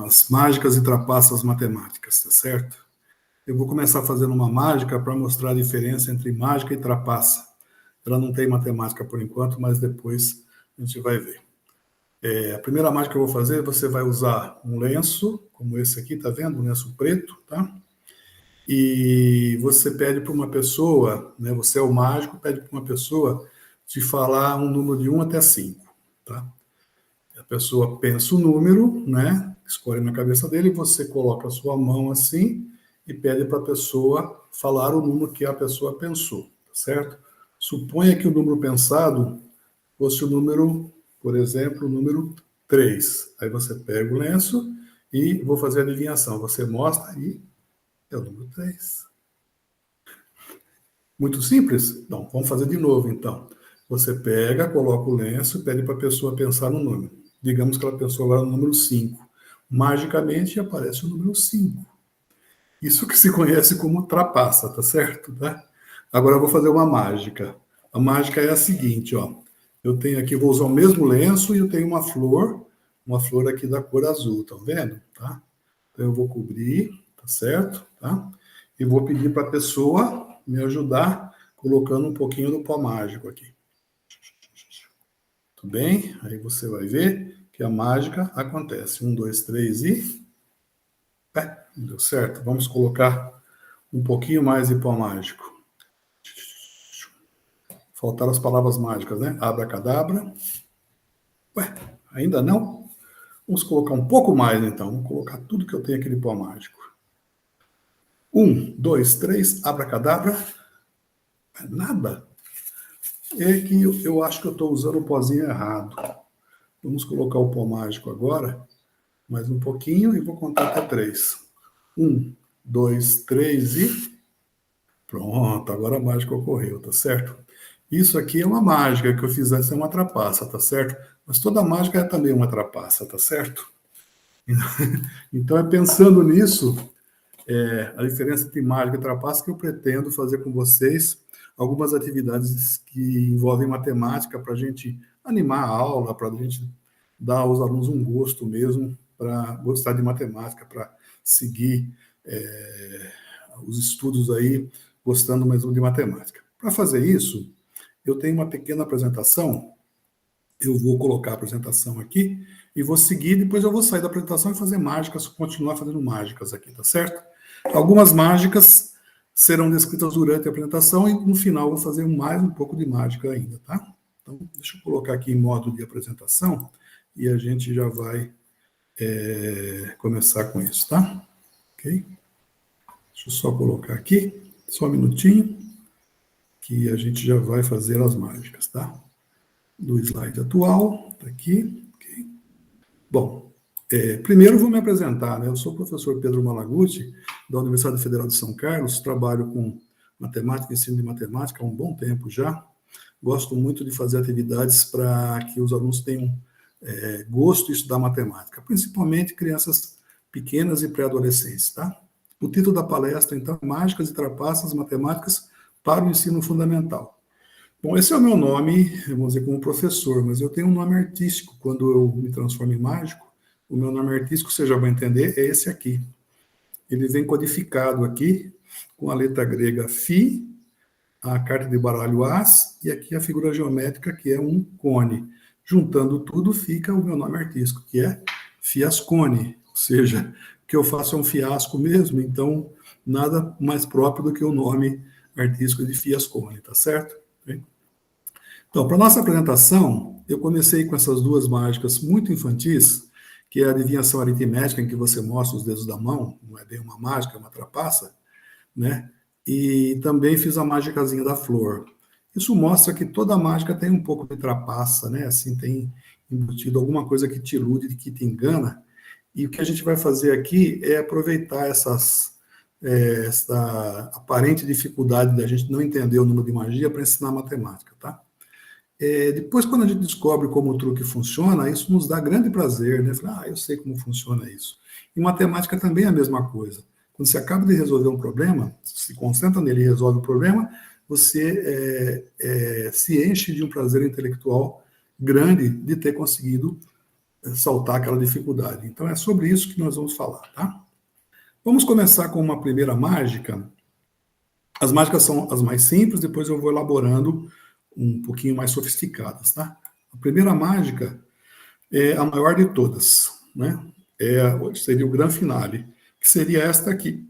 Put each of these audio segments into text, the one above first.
as mágicas e trapaças matemáticas, tá certo? Eu vou começar fazendo uma mágica para mostrar a diferença entre mágica e trapaça. Ela não tem matemática por enquanto, mas depois a gente vai ver. A primeira mágica que eu vou fazer, você vai usar um lenço, como esse aqui, tá vendo? Um lenço preto, tá? E você pede para uma pessoa, né? Você é o mágico, pede para uma pessoa te falar um número de 1 até 5, tá? A pessoa pensa o número, né? Escolhe na cabeça dele, você coloca a sua mão assim e pede para a pessoa falar o número que a pessoa pensou, tá certo? Suponha que o número pensado fosse o número, por exemplo, o número 3. Aí você pega o lenço e vou fazer a adivinhação. Você mostra e é o número 3. Muito simples? Não, vamos fazer de novo então. Você pega, coloca o lenço e pede para a pessoa pensar no número. Digamos que ela pensou agora no número 5. Magicamente aparece o número 5. Isso que se conhece como trapaça, tá certo? Tá? Agora eu vou fazer uma mágica. A mágica é a seguinte, ó. Eu tenho aqui, vou usar o mesmo lenço e eu tenho uma flor aqui da cor azul, tá vendo? Tá? Então eu vou cobrir, tá certo? Tá? E vou pedir para a pessoa me ajudar colocando um pouquinho do pó mágico aqui. Tudo bem? Aí você vai ver que a mágica acontece. 1, 2, 3 e... não deu certo. Vamos colocar um pouquinho mais de pó mágico. Faltaram as palavras mágicas, né? Abracadabra. Ainda não? Vamos colocar um pouco mais, então. Vamos colocar tudo que eu tenho aqui de pó mágico. 1, 2, 3, abracadabra. Nada. É que eu acho que eu estou usando o pozinho errado. Vamos colocar o pó mágico agora. Mais um pouquinho e vou contar até 3. 1, 2, 3 e... Pronto, agora a mágica ocorreu, tá certo? Isso aqui é uma mágica que eu fiz antes, é uma trapaça, tá certo? Mas toda mágica é também uma trapaça, tá certo? Então é pensando nisso, a diferença entre mágica e trapaça que eu pretendo fazer com vocês algumas atividades que envolvem matemática para a gente animar a aula, para a gente dar aos alunos um gosto mesmo para gostar de matemática, para seguir os estudos aí gostando mesmo de matemática. Para fazer isso, eu tenho uma pequena apresentação, eu vou colocar a apresentação aqui e vou seguir, depois eu vou sair da apresentação e fazer mágicas, continuar fazendo mágicas aqui, tá certo? Algumas mágicas serão descritas durante a apresentação e no final eu vou fazer mais um pouco de mágica ainda, tá? Então, deixa eu colocar aqui em modo de apresentação e a gente já vai começar com isso, tá? Ok? Deixa eu só colocar aqui, só um minutinho, que a gente já vai fazer as mágicas, tá? Do slide atual, tá aqui. Okay. Bom, primeiro vou me apresentar, né? Eu sou o professor Pedro Malaguti, da Universidade Federal de São Carlos, trabalho com matemática, ensino de matemática há um bom tempo já. Gosto muito de fazer atividades para que os alunos tenham gosto de estudar matemática, principalmente crianças pequenas e pré-adolescentes, tá? O título da palestra, então, é Mágicas e Trapaças Matemáticas para o Ensino Fundamental. Bom, esse é o meu nome, vamos dizer, como professor, mas eu tenho um nome artístico. Quando eu me transformo em mágico, o meu nome artístico, você já vai entender, é esse aqui. Ele vem codificado aqui, com a letra grega Φ, a carta de baralho As, e aqui a figura geométrica, que é um cone. Juntando tudo, fica o meu nome artístico, que é Fiascone, ou seja, o que eu faço é um fiasco mesmo, então nada mais próprio do que o nome artístico de Fiascone, tá certo? Então, para nossa apresentação, eu comecei com essas duas mágicas muito infantis, que é a adivinhação aritmética, em que você mostra os dedos da mão, não é bem uma mágica, é uma trapaça, né? E também fiz a mágicazinha da flor. Isso mostra que toda mágica tem um pouco de trapaça, né? Assim, tem embutido alguma coisa que te ilude, que te engana. E o que a gente vai fazer aqui é aproveitar essa aparente dificuldade da gente não entender o número de magia para ensinar matemática, tá? Depois, quando a gente descobre como o truque funciona, isso nos dá grande prazer, né? Falar, eu sei como funciona isso. E matemática também é a mesma coisa. Quando você acaba de resolver um problema, se concentra nele e resolve o problema, você se enche de um prazer intelectual grande de ter conseguido saltar aquela dificuldade. Então, é sobre isso que nós vamos falar, tá? Vamos começar com uma primeira mágica. As mágicas são as mais simples, depois eu vou elaborando um pouquinho mais sofisticadas, tá? A primeira mágica é a maior de todas, né? Seria o grande finale, que seria esta aqui.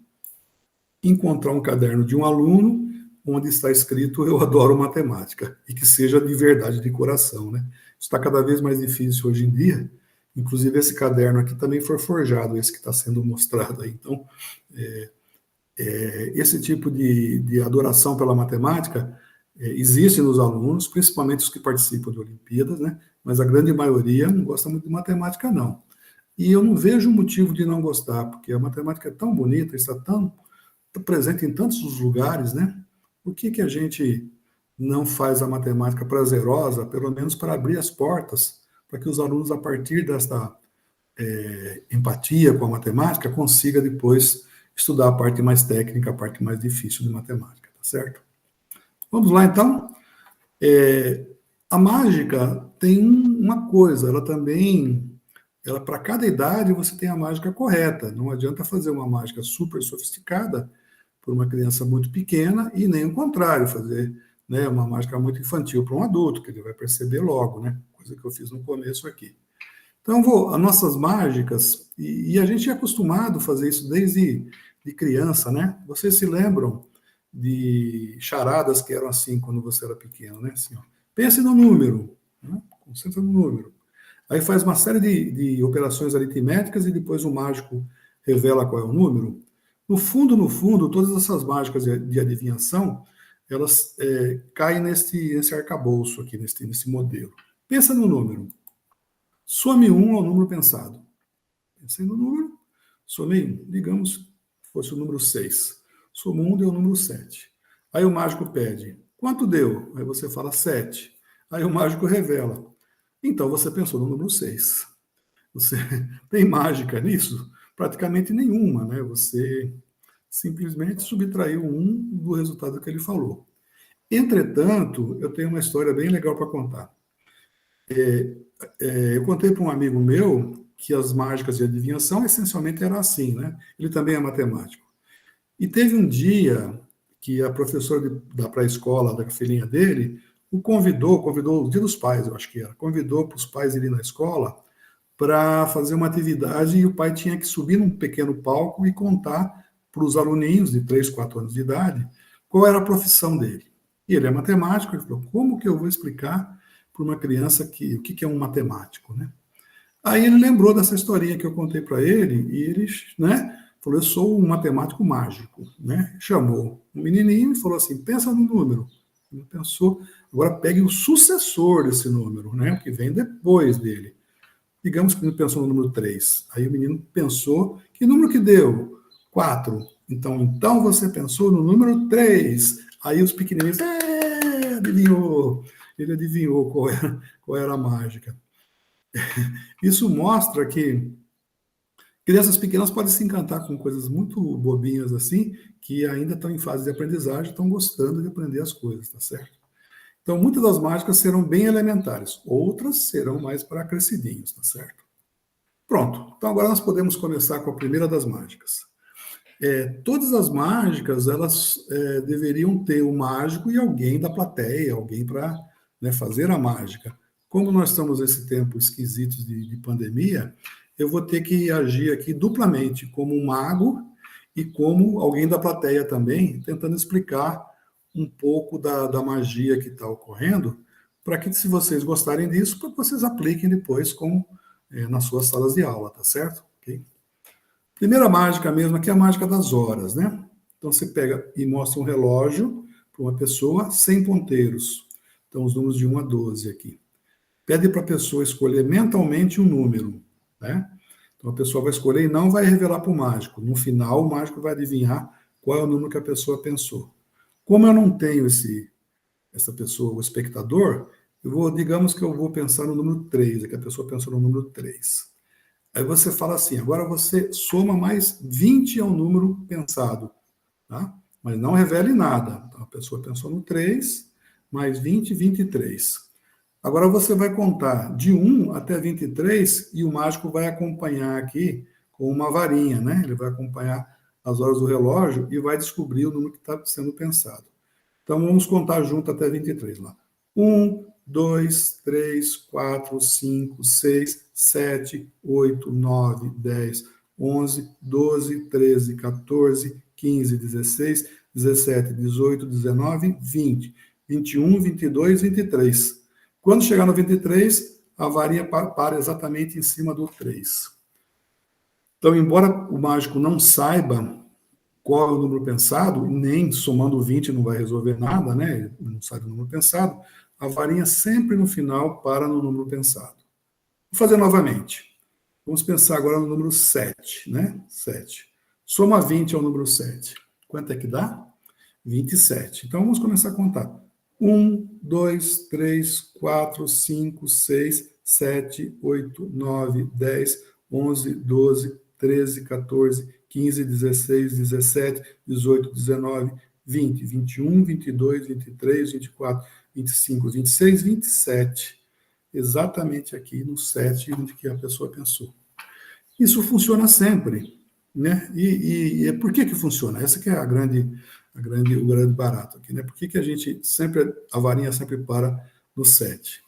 Encontrar um caderno de um aluno onde está escrito "Eu adoro matemática", e que seja de verdade, de coração, né? Isso está cada vez mais difícil hoje em dia. Inclusive, esse caderno aqui também foi forjado, esse que está sendo mostrado aí. Então, esse tipo de adoração pela matemática existe nos alunos, principalmente os que participam de Olimpíadas, né? Mas a grande maioria não gosta muito de matemática, não. E eu não vejo motivo de não gostar, porque a matemática é tão bonita, está tão presente em tantos lugares, né? Por que a gente não faz a matemática prazerosa, pelo menos para abrir as portas, para que os alunos, a partir desta empatia com a matemática, consiga depois estudar a parte mais técnica, a parte mais difícil de matemática, tá certo? Vamos lá, então? A mágica tem uma coisa, ela para cada idade você tem a mágica correta. Não adianta fazer uma mágica super sofisticada para uma criança muito pequena e nem o contrário, fazer, né, uma mágica muito infantil para um adulto, que ele vai perceber logo, né? Coisa que eu fiz no começo aqui. Então, as nossas mágicas, e a gente é acostumado a fazer isso desde de criança, né? Vocês se lembram de charadas que eram assim quando você era pequeno, né? Assim, ó, pense no número, né? Concentra no número. Aí faz uma série de operações aritméticas e depois o mágico revela qual é o número. No fundo, todas essas mágicas de adivinhação, elas caem nesse arcabouço aqui, nesse modelo. Pensa no número. Some 1 ao número pensado. Pensei no número, somei 1. Digamos que fosse o número 6. Soma 1, deu o número 7. Aí o mágico pede, quanto deu? Aí você fala 7. Aí o mágico revela. Então você pensou no número 6. Você tem mágica nisso? Praticamente nenhuma, né? Você simplesmente subtraiu 1 do resultado que ele falou. Entretanto, eu tenho uma história bem legal para contar. Eu contei para um amigo meu que as mágicas de adivinhação essencialmente eram assim, né? Ele também é matemático. E teve um dia que a professora da pré-escola, da filhinha dele, o convidou o Dia dos Pais, eu acho que era, convidou para os pais irem na escola para fazer uma atividade e o pai tinha que subir num pequeno palco e contar para os aluninhos de 3, 4 anos de idade qual era a profissão dele. E ele é matemático, ele falou, como que eu vou explicar para uma criança o que é um matemático, né? Aí ele lembrou dessa historinha que eu contei para ele e ele, né, falou, eu sou um matemático mágico, né? Chamou um menininho e falou assim, pensa no número. Ele pensou, agora pegue o sucessor desse número, né, que vem depois dele. Digamos que ele pensou no número 3. Aí o menino pensou, que número que deu? 4. Então você pensou no número 3. Aí os pequenininhos, adivinhou. Ele adivinhou qual era a mágica. Isso mostra que crianças pequenas podem se encantar com coisas muito bobinhas assim, que ainda estão em fase de aprendizagem, estão gostando de aprender as coisas, tá certo? Então, muitas das mágicas serão bem elementares, outras serão mais para crescidinhos, tá certo? Pronto. Então, agora nós podemos começar com a primeira das mágicas. Todas as mágicas, elas deveriam ter o mágico e alguém da plateia, alguém para, né, fazer a mágica. Como nós estamos nesse tempo esquisito de pandemia, eu vou ter que agir aqui duplamente, como um mago e como alguém da plateia também, tentando explicar um pouco da magia que está ocorrendo, para que, se vocês gostarem disso, para que vocês apliquem depois nas suas salas de aula, tá certo? Okay? Primeira mágica mesmo aqui é a mágica das horas, né? Então você pega e mostra um relógio para uma pessoa sem ponteiros. Então os números de 1 a 12 aqui. Pede para a pessoa escolher mentalmente um número, né? Então a pessoa vai escolher e não vai revelar para o mágico. No final, o mágico vai adivinhar qual é o número que a pessoa pensou. Como eu não tenho essa pessoa, o espectador, digamos que eu vou pensar no número 3, é que a pessoa pensou no número 3. Aí você fala assim, agora você soma mais 20 ao número pensado, tá? Mas não revele nada. Então, a pessoa pensou no 3, mais 20, 23. Agora você vai contar de 1 até 23 e o mágico vai acompanhar aqui com uma varinha, né? Ele vai acompanhar as horas do relógio e vai descobrir o número que está sendo pensado. Então vamos contar junto até 23 lá. 1, 2, 3, 4, 5, 6, 7, 8, 9, 10, 11, 12, 13, 14, 15, 16, 17, 18, 19, 20, 21, 22, 23. Quando chegar no 23, a varinha para exatamente em cima do 3. Então, embora o mágico não saiba qual é o número pensado, nem somando 20 não vai resolver nada, né? Não sabe o número pensado, a varinha sempre no final para no número pensado. Vou fazer novamente. Vamos pensar agora no número 7, né? 7. Soma 20 ao número 7. Quanto é que dá? 27. Então vamos começar a contar. 1, 2, 3, 4, 5, 6, 7, 8, 9, 10, 11, 12, 13, 14, 15, 16, 17, 18, 19, 20, 21, 22, 23, 24, 25, 26, 27. Exatamente aqui no 7, onde que a pessoa pensou. Isso funciona sempre, né? E por que funciona? Essa que é o grande barato aqui, né? Por que a gente sempre, a varinha sempre para no 7?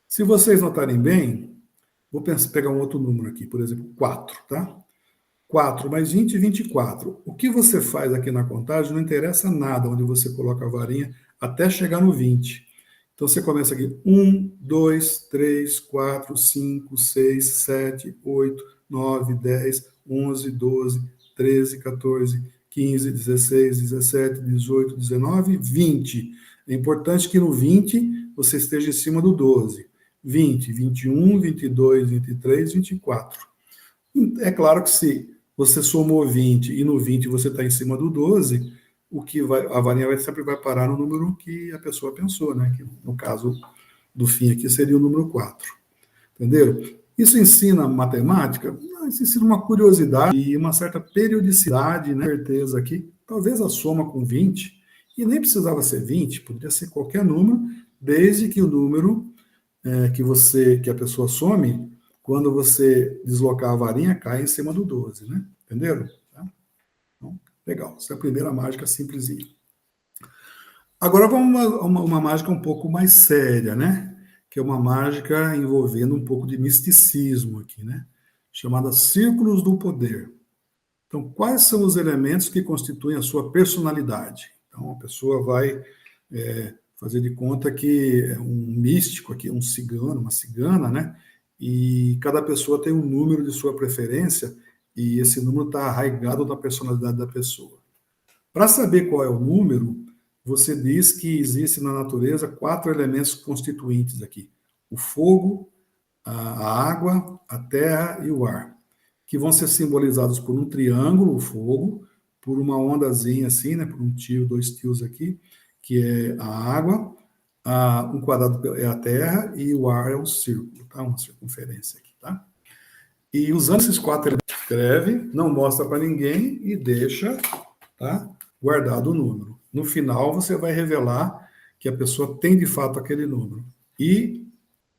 Se vocês notarem bem, vou pegar um outro número aqui, por exemplo, 4, tá? 4 mais 20, 24. O que você faz aqui na contagem não interessa nada onde você coloca a varinha até chegar no 20. Então você começa aqui 1, 2, 3, 4, 5, 6, 7, 8, 9, 10, 11, 12, 13, 14, 15, 16, 17, 18, 19, 20. É importante que no 20 você esteja em cima do 12. 20, 21, 22, 23, 24. É claro que se você somou 20 e no 20 você está em cima do 12, a varinha sempre vai parar no número que a pessoa pensou, né? Que no caso do fim aqui seria o número 4. Entenderam? Isso ensina matemática? Não, isso ensina uma curiosidade e uma certa periodicidade, né? Certeza aqui. Talvez a soma com 20, e nem precisava ser 20, poderia ser qualquer número, desde que o número que a pessoa some, quando você deslocar a varinha, cai em cima do 12, né? Entenderam? Tá? Então, legal. Essa é a primeira mágica simplesinha. Agora vamos a uma mágica um pouco mais séria, né? Que é uma mágica envolvendo um pouco de misticismo aqui, né? Chamada Círculos do Poder. Então, quais são os elementos que constituem a sua personalidade? Então, a pessoa vai fazer de conta que é um místico aqui, um cigano, uma cigana, né? E cada pessoa tem um número de sua preferência e esse número está arraigado na personalidade da pessoa. Para saber qual é o número, você diz que existe na natureza 4 elementos constituintes aqui: o fogo, a água, a terra e o ar, que vão ser simbolizados por um triângulo, o fogo, por uma ondazinha assim, né, por um tio, 2 tios aqui, que é a água, um quadrado é a terra e o ar é um círculo, tá? Uma circunferência aqui, tá? E usando esses 4 elementos, escreve, não mostra para ninguém e deixa, tá? Guardado o número. No final, você vai revelar que a pessoa tem de fato aquele número. E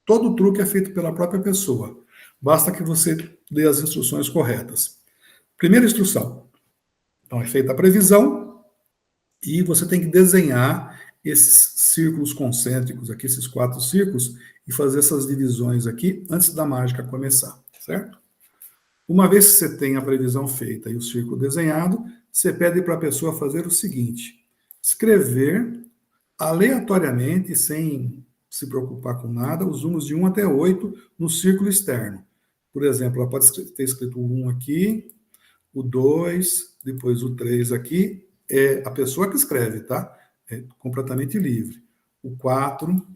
todo o truque é feito pela própria pessoa. Basta que você dê as instruções corretas. Primeira instrução. Então, é feita a previsão e você tem que desenhar esses círculos concêntricos aqui, esses 4 círculos, e fazer essas divisões aqui antes da mágica começar, certo? Uma vez que você tem a previsão feita e o círculo desenhado, você pede para a pessoa fazer o seguinte: escrever aleatoriamente, sem se preocupar com nada, os números de 1 até 8 no círculo externo. Por exemplo, ela pode ter escrito o 1 aqui, o 2, depois o 3 aqui. É a pessoa que escreve, tá? É completamente livre. O 4,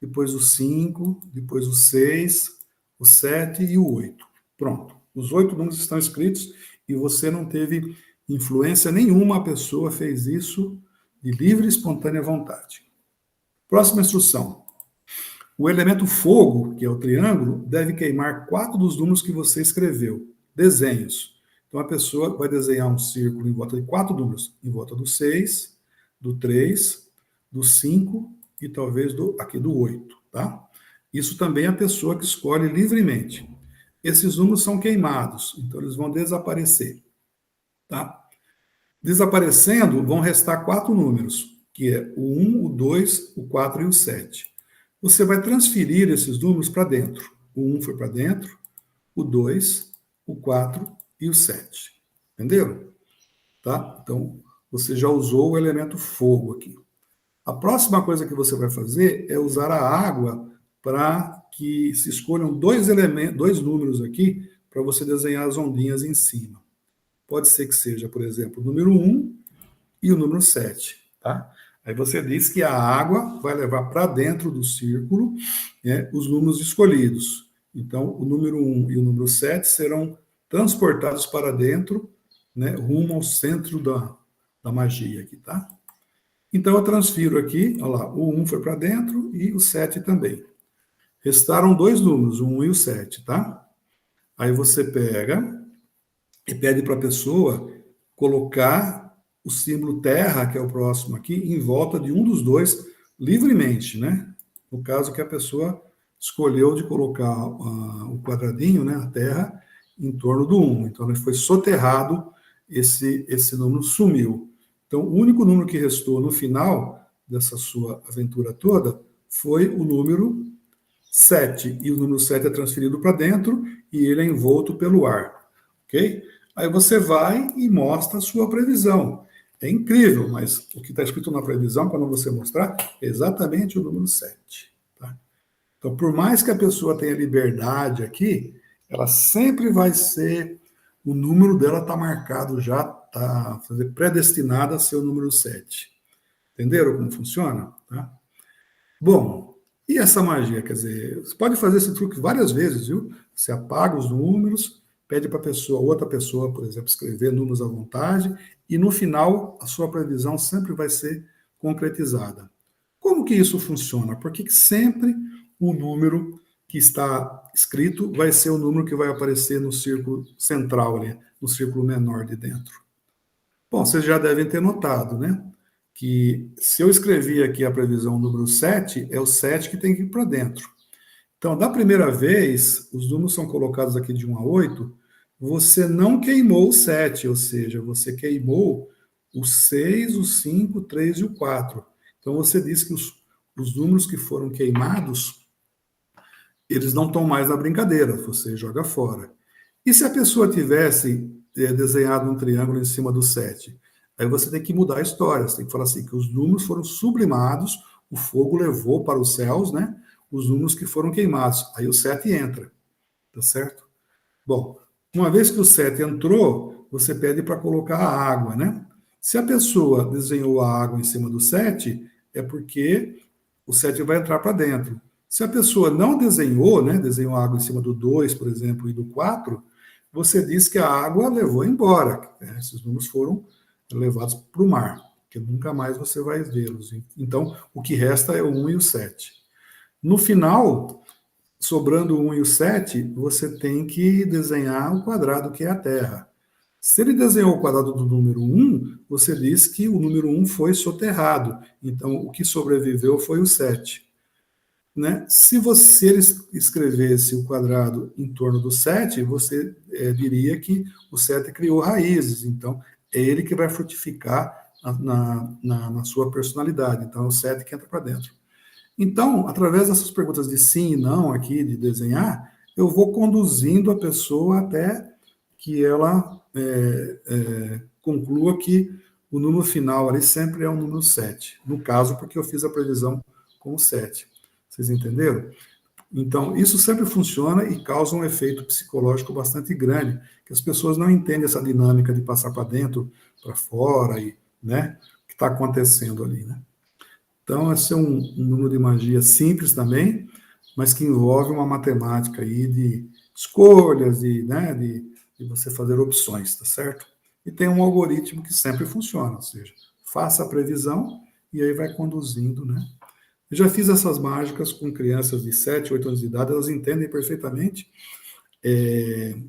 depois o 5, depois o 6, o 7 e o 8. Pronto. Os 8 números estão escritos e você não teve influência nenhuma, a pessoa fez isso de livre e espontânea vontade. Próxima instrução. O elemento fogo, que é o triângulo, deve queimar 4 dos números que você escreveu. Desenhos. Então a pessoa vai desenhar um círculo em volta de 4 números, em volta do 6, do 3, do 5 e talvez aqui do 8, tá? Isso também é a pessoa que escolhe livremente. Esses números são queimados, então eles vão desaparecer. Tá? Desaparecendo, vão restar 4 números, que é o 1, o 2, o 4 e o 7. Você vai transferir esses números para dentro. O 1 foi para dentro, o 2, o 4 e o 7. Entenderam? Tá? Então, você já usou o elemento fogo aqui. A próxima coisa que você vai fazer é usar a água para que se escolham dois elementos, dois números aqui, para você desenhar as ondinhas em cima. Pode ser que seja, por exemplo, o número 1 e o número 7. Tá? Aí você diz que a água vai levar para dentro do círculo, né, os números escolhidos. Então, o número 1 e o número 7 serão transportados para dentro, né, rumo ao centro da magia aqui, tá? Então, eu transfiro aqui, olha lá, o 1 foi para dentro e o 7 também. Restaram dois números, o 1 e o 7, tá? Aí você pega e pede para a pessoa colocar o símbolo terra, que é o próximo aqui, em volta de um dos dois, livremente, né? No caso que a pessoa escolheu de colocar o quadradinho, né, a terra, em torno do 1. Então, ele foi soterrado, esse número sumiu. Então, o único número que restou no final dessa sua aventura toda foi o número 7. E o número 7 é transferido para dentro e ele é envolto pelo ar. Ok? Aí você vai e mostra a sua previsão. É incrível, mas o que está escrito na previsão, quando você mostrar, é exatamente o número 7. Tá? Então, por mais que a pessoa tenha liberdade aqui, ela sempre vai ser, o número dela está marcado já, está predestinada a ser o número 7. Entenderam como funciona? Tá? Bom, e essa magia? Quer dizer, você pode fazer esse truque várias vezes, viu? Você apaga os números, pede para a pessoa, outra pessoa, por exemplo, escrever números à vontade, e no final a sua previsão sempre vai ser concretizada. Como que isso funciona? Porque sempre o número que está escrito vai ser o número que vai aparecer no círculo central ali, no círculo menor de dentro. Bom, vocês já devem ter notado, né? Que se eu escrevi aqui a previsão número 7, é o 7 que tem que ir para dentro. Então, da primeira vez, os números são colocados aqui de 1 a 8, você não queimou o 7, ou seja, você queimou o 6, o 5, o 3 e o 4. Então, você diz que os números que foram queimados, eles não estão mais na brincadeira, você joga fora. E se a pessoa tivesse desenhado um triângulo em cima do 7? Aí você tem que mudar a história, você tem que falar assim, que os números foram sublimados, o fogo levou para os céus, né? Os números que foram queimados. Aí o 7 entra, tá certo? Bom, uma vez que o 7 entrou, você pede para colocar a água, né? Se a pessoa desenhou a água em cima do 7, é porque o 7 vai entrar para dentro. Se a pessoa não desenhou, né, desenhou a água em cima do 2, por exemplo, e do 4, você diz que a água levou embora. Né? Esses números foram levados para o mar, que nunca mais você vai vê-los. Então, o que resta é o 1 e o 7. No final, sobrando o 1 e o 7, você tem que desenhar o quadrado que é a Terra. Se ele desenhou o quadrado do número 1, você diz que o número 1 foi soterrado. Então, o que sobreviveu foi o 7. Né? Se você escrevesse o quadrado em torno do 7, você diria que o 7 criou raízes. Então, é ele que vai frutificar na sua personalidade. Então, é o 7 que entra para dentro. Então, através dessas perguntas de sim e não aqui, de desenhar, eu vou conduzindo a pessoa até que ela conclua que o número final ali sempre é o número 7. No caso, porque eu fiz a previsão com o 7. Vocês entenderam? Então, isso sempre funciona e causa um efeito psicológico bastante grande, que as pessoas não entendem essa dinâmica de passar para dentro, para fora, e, né, o que está acontecendo ali, né? Então, esse é um número de magia simples também, mas que envolve uma matemática aí de escolhas, né, de você fazer opções, tá certo? E tem um algoritmo que sempre funciona, ou seja, faça a previsão e aí vai conduzindo, né? Eu já fiz essas mágicas com crianças de 7, 8 anos de idade, elas entendem perfeitamente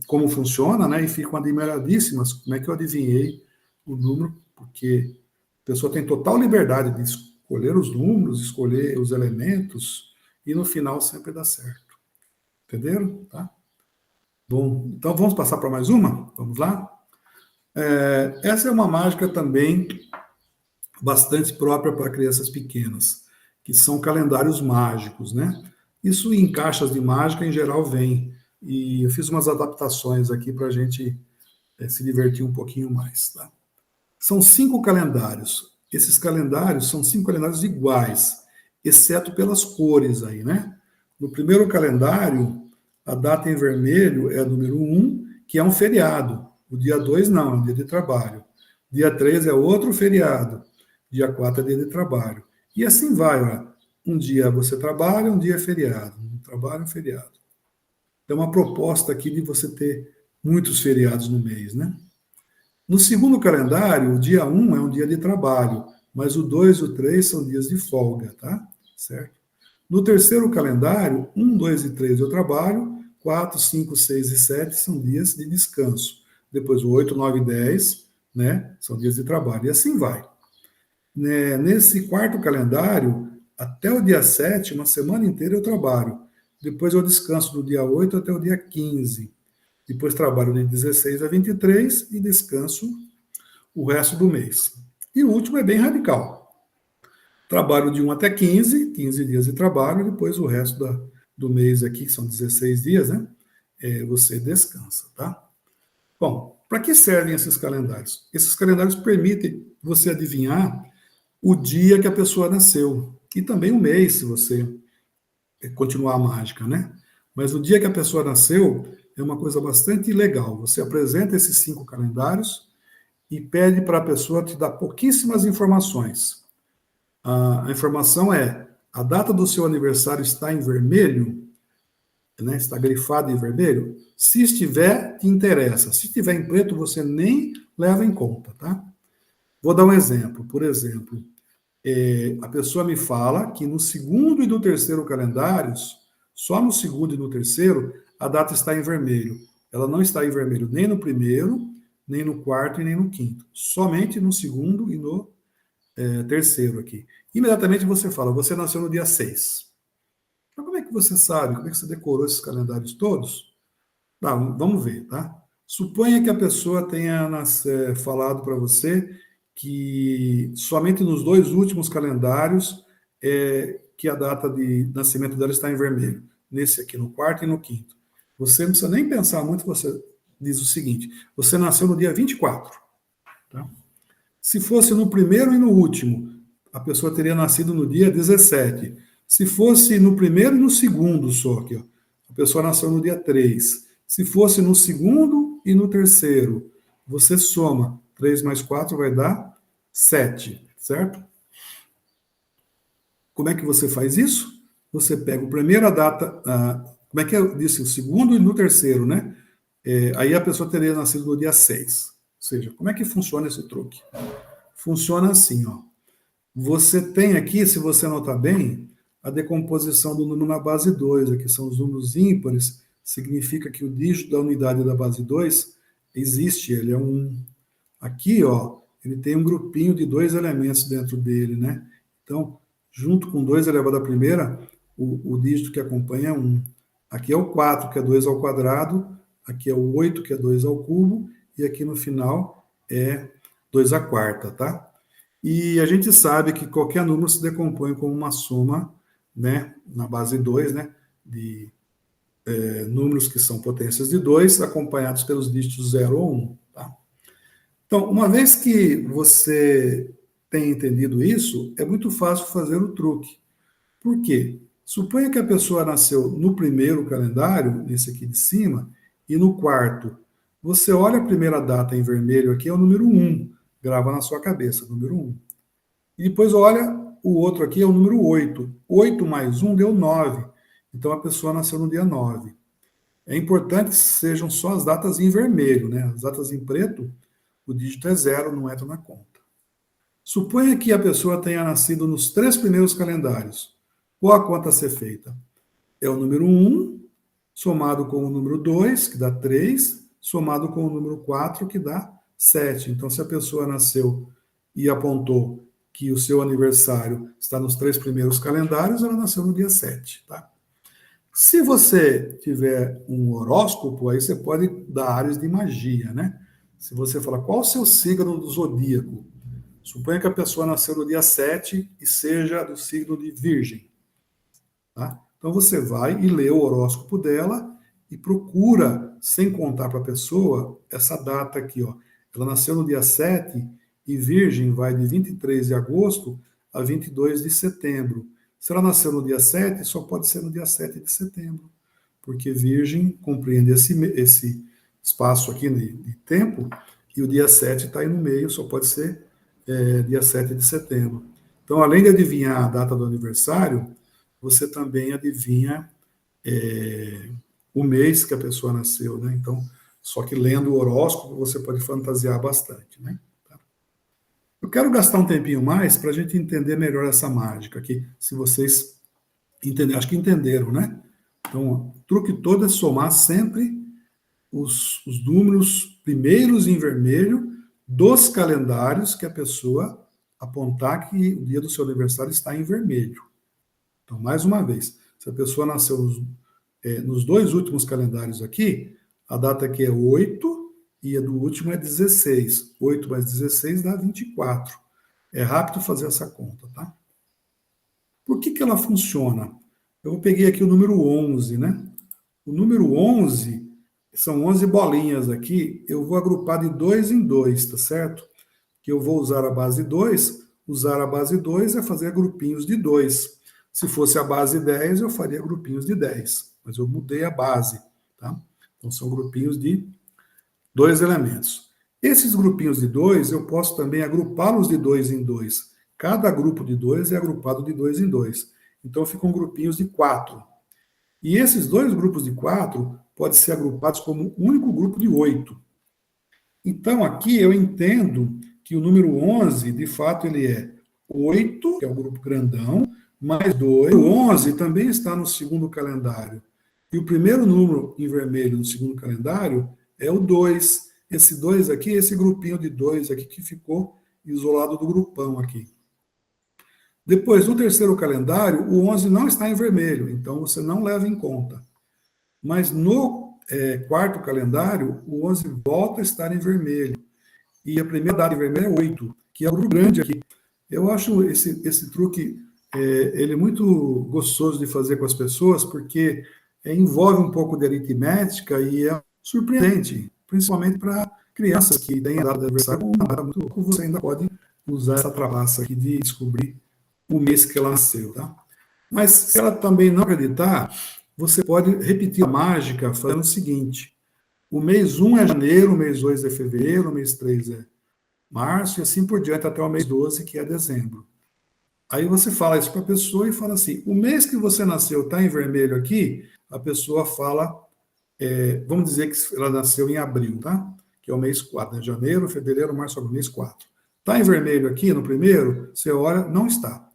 como funciona, né? E ficam admiradíssimas como é que eu adivinhei o número, porque a pessoa tem total liberdade de escolher os números, escolher os elementos, e no final sempre dá certo. Entenderam? Tá? Bom, então vamos passar para mais uma? Vamos lá? Essa é uma mágica também bastante própria para crianças pequenas, que são calendários mágicos, né? Isso em caixas de mágica, em geral, vem. E eu fiz umas adaptações aqui para a gente se divertir um pouquinho mais, tá? São 5 calendários. Esses calendários são 5 calendários iguais, exceto pelas cores aí, né? No primeiro calendário, a data em vermelho é a número 1, que é um feriado. O dia 2 não, é um dia de trabalho. Dia 3 é outro feriado. Dia 4 é dia de trabalho. E assim vai, ó. Um dia você trabalha, um dia é feriado. Um trabalho, um feriado. É uma proposta aqui de você ter muitos feriados no mês, né? No segundo calendário, o dia 1 é um dia de trabalho, mas o 2 e o 3 são dias de folga, tá? Certo? No terceiro calendário, 1, 2 e 3 eu trabalho, 4, 5, 6 e 7 são dias de descanso. Depois o 8, 9 e 10, né, são dias de trabalho. E assim vai. Nesse quarto calendário, até o dia 7, uma semana inteira eu trabalho. Depois eu descanso do dia 8 até o dia 15. Depois trabalho de 16 a 23 e descanso o resto do mês. E o último é bem radical. Trabalho de 1 até 15, 15 dias de trabalho, e depois o resto do mês aqui, que são 16 dias, né? Você descansa, tá? Bom, para que servem esses calendários? Esses calendários permitem você adivinhar o dia que a pessoa nasceu. E também o mês, se você continuar a mágica, né? Mas o dia que a pessoa nasceu é uma coisa bastante legal. Você apresenta esses 5 calendários e pede para a pessoa te dar pouquíssimas informações. A informação é: a data do seu aniversário está em vermelho, né? Está grifada em vermelho? Se estiver, te interessa. Se estiver em preto, você nem leva em conta, tá? Vou dar um exemplo. Por exemplo, a pessoa me fala que no segundo e no terceiro calendários, só no segundo e no terceiro, a data está em vermelho. Ela não está em vermelho nem no primeiro, nem no quarto e nem no quinto. Somente no segundo e no terceiro aqui. Imediatamente você fala: você nasceu no dia 6. Mas como é que você sabe? Como é que você decorou esses calendários todos? Vamos ver, tá? Suponha que a pessoa tenha falado para você que somente nos 2 últimos calendários que a data de nascimento dela está em vermelho. Nesse aqui, no quarto e no quinto. Você não precisa nem pensar muito, você diz o seguinte: você nasceu no dia 24. Tá? Se fosse no primeiro e no último, a pessoa teria nascido no dia 17. Se fosse no primeiro e no segundo só, aqui, ó, a pessoa nasceu no dia 3. Se fosse no segundo e no terceiro, você soma 3 mais 4 vai dar 7, certo? Como é que você faz isso? Você pega a primeira data, como é que eu disse? O segundo e no terceiro, né? Aí a pessoa teria nascido no dia 6. Ou seja, como é que funciona esse truque? Funciona assim, ó. Você tem aqui, se você notar bem, a decomposição do número na base 2, aqui são os números ímpares, significa que o dígito da unidade da base 2 existe, ele é um... Aqui, ó, ele tem um grupinho de 2 elementos dentro dele, né? Então, junto com 2 elevado à primeira, o dígito que acompanha é 1. Aqui é o 4, que é 2 ao quadrado, aqui é o 8, que é 2 ao cubo, e aqui no final é 2 à quarta, tá? E a gente sabe que qualquer número se decompõe como uma soma, né, na base 2, né, de números que são potências de 2, acompanhados pelos dígitos 0 ou 1. Tá? Então, uma vez que você tem entendido isso, é muito fácil fazer o truque. Por quê? Suponha que a pessoa nasceu no primeiro calendário, nesse aqui de cima, e no quarto. Você olha a primeira data em vermelho aqui, é o número 1. Grava na sua cabeça, número 1. E depois olha o outro aqui, é o número 8. 8 mais 1 deu 9. Então a pessoa nasceu no dia 9. É importante que sejam só as datas em vermelho, né? As datas em preto, o dígito é 0, não entra na conta. Suponha que a pessoa tenha nascido nos 3 primeiros calendários. Qual a conta a ser feita? É o número 1, somado com o número 2, que dá 3, somado com o número 4, que dá 7. Então, se a pessoa nasceu e apontou que o seu aniversário está nos 3 primeiros calendários, ela nasceu no dia 7, tá? Se você tiver um horóscopo, aí você pode dar áreas de magia, né? Se você falar qual o seu signo do zodíaco, suponha que a pessoa nasceu no dia 7 e seja do signo de Virgem, tá? Então você vai e lê o horóscopo dela e procura, sem contar para a pessoa, essa data aqui, ó. Ela nasceu no dia 7 e Virgem vai de 23 de agosto a 22 de setembro. Se ela nasceu no dia 7, só pode ser no dia 7 de setembro, porque Virgem compreende esse espaço aqui de tempo, e o dia 7 está aí no meio, só pode ser dia 7 de setembro. Então, além de adivinhar a data do aniversário, você também adivinha o mês que a pessoa nasceu, né? Então, só que lendo o horóscopo, você pode fantasiar bastante, né? Eu quero gastar um tempinho mais para a gente entender melhor essa mágica aqui, se vocês entenderam, acho que entenderam, né? Então, o truque todo é somar sempre os números primeiros em vermelho dos calendários que a pessoa apontar que o dia do seu aniversário está em vermelho. Então, mais uma vez, se a pessoa nasceu nos 2 últimos calendários aqui, a data aqui é 8 e a do último é 16. 8 mais 16 dá 24. É rápido fazer essa conta, tá? Por que ela funciona? Eu peguei aqui o número 11, né? O número 11 são 11 bolinhas aqui, eu vou agrupar de 2 em 2, tá certo? Que eu vou usar a base 2, usar a base 2 é fazer grupinhos de 2. Se fosse a base 10, eu faria grupinhos de 10, mas eu mudei a base, tá? Então são grupinhos de 2 elementos. Esses grupinhos de 2, eu posso também agrupá-los de 2 em 2. Cada grupo de 2 é agrupado de 2 em 2. Então ficam grupinhos de 4. E esses 2 grupos de 4 podem ser agrupados como um único grupo de 8. Então, aqui eu entendo que o número 11, de fato, ele é 8, que é o grupo grandão, mais 2. O 11 também está no segundo calendário. E o primeiro número em vermelho no segundo calendário é o 2. Esse 2 aqui, esse grupinho de 2 aqui que ficou isolado do grupão aqui. Depois, no terceiro calendário, o 11 não está em vermelho, então você não leva em conta. Mas no quarto calendário, o 11 volta a estar em vermelho. E a primeira data em vermelho é 8, que é o grupo grande aqui. Eu acho esse truque ele é muito gostoso de fazer com as pessoas, porque envolve um pouco de aritmética e é surpreendente, principalmente para crianças que têm a data de aniversário com uma data muito pouco, você ainda pode usar essa trapaça aqui de descobrir o mês que ela nasceu, tá? Mas se ela também não acreditar, você pode repetir a mágica fazendo o seguinte: o mês 1 é janeiro, o mês 2 é fevereiro, o mês 3 é março, e assim por diante até o mês 12, que é dezembro. Aí você fala isso para a pessoa e fala assim: o mês que você nasceu está em vermelho aqui, a pessoa fala, vamos dizer que ela nasceu em abril, tá? Que é o mês 4, né? Janeiro, fevereiro, março, abril, mês 4. Está em vermelho aqui no primeiro? Você olha, não está.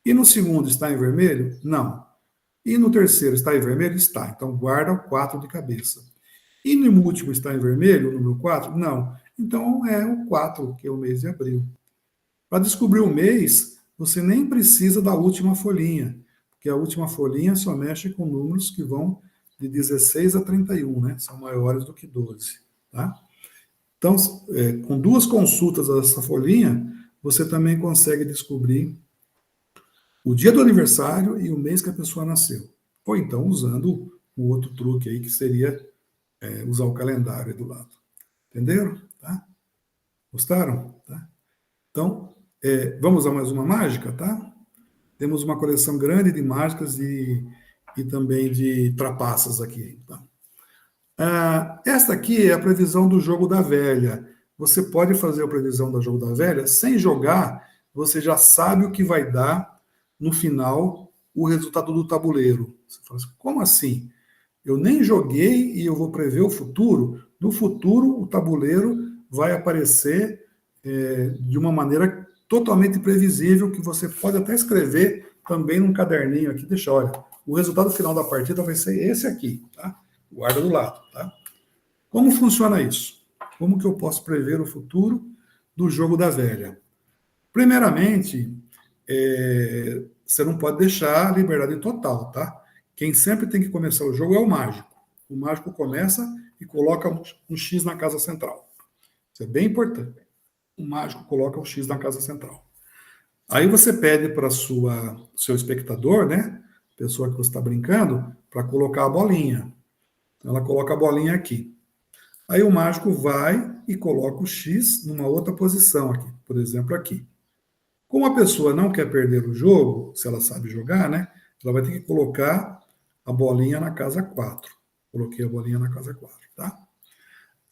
E no segundo está em vermelho? Não. E no terceiro está em vermelho? Está. Então guarda o 4 de cabeça. E no último está em vermelho, o número 4? Não. Então é o 4, que é o mês de abril. Para descobrir o mês, você nem precisa da última folhinha, porque a última folhinha só mexe com números que vão de 16 a 31, né? São maiores do que 12, tá? Então, com 2 consultas dessa folhinha, você também consegue descobrir o dia do aniversário e o mês que a pessoa nasceu. Ou então usando um outro truque aí, que seria usar o calendário aí do lado. Entenderam? Tá? Gostaram? Tá? Então, vamos a mais uma mágica, tá? Temos uma coleção grande de mágicas e também de trapaças aqui. Tá? Esta aqui é a previsão do jogo da velha. Você pode fazer a previsão do jogo da velha sem jogar, você já sabe o que vai dar no final o resultado do tabuleiro. Você fala assim, como assim? Eu nem joguei e eu vou prever o futuro? No futuro, o tabuleiro vai aparecer de uma maneira totalmente previsível, que você pode até escrever também num caderninho aqui. Deixa, olha, o resultado final da partida vai ser esse aqui, tá? Guarda do lado, tá? Como funciona isso? Como que eu posso prever o futuro do jogo da velha? Primeiramente, você não pode deixar a liberdade total, tá? Quem sempre tem que começar o jogo é o mágico. O mágico começa e coloca um X na casa central. Isso é bem importante. O mágico coloca um X na casa central. Aí você pede para seu espectador, né? Pessoa que você está brincando, para colocar a bolinha. Então, ela coloca a bolinha aqui. Aí o mágico vai e coloca o X numa outra posição aqui, por exemplo, aqui. Como a pessoa não quer perder o jogo, se ela sabe jogar, né? Ela vai ter que colocar a bolinha na casa 4. Coloquei a bolinha na casa 4, tá?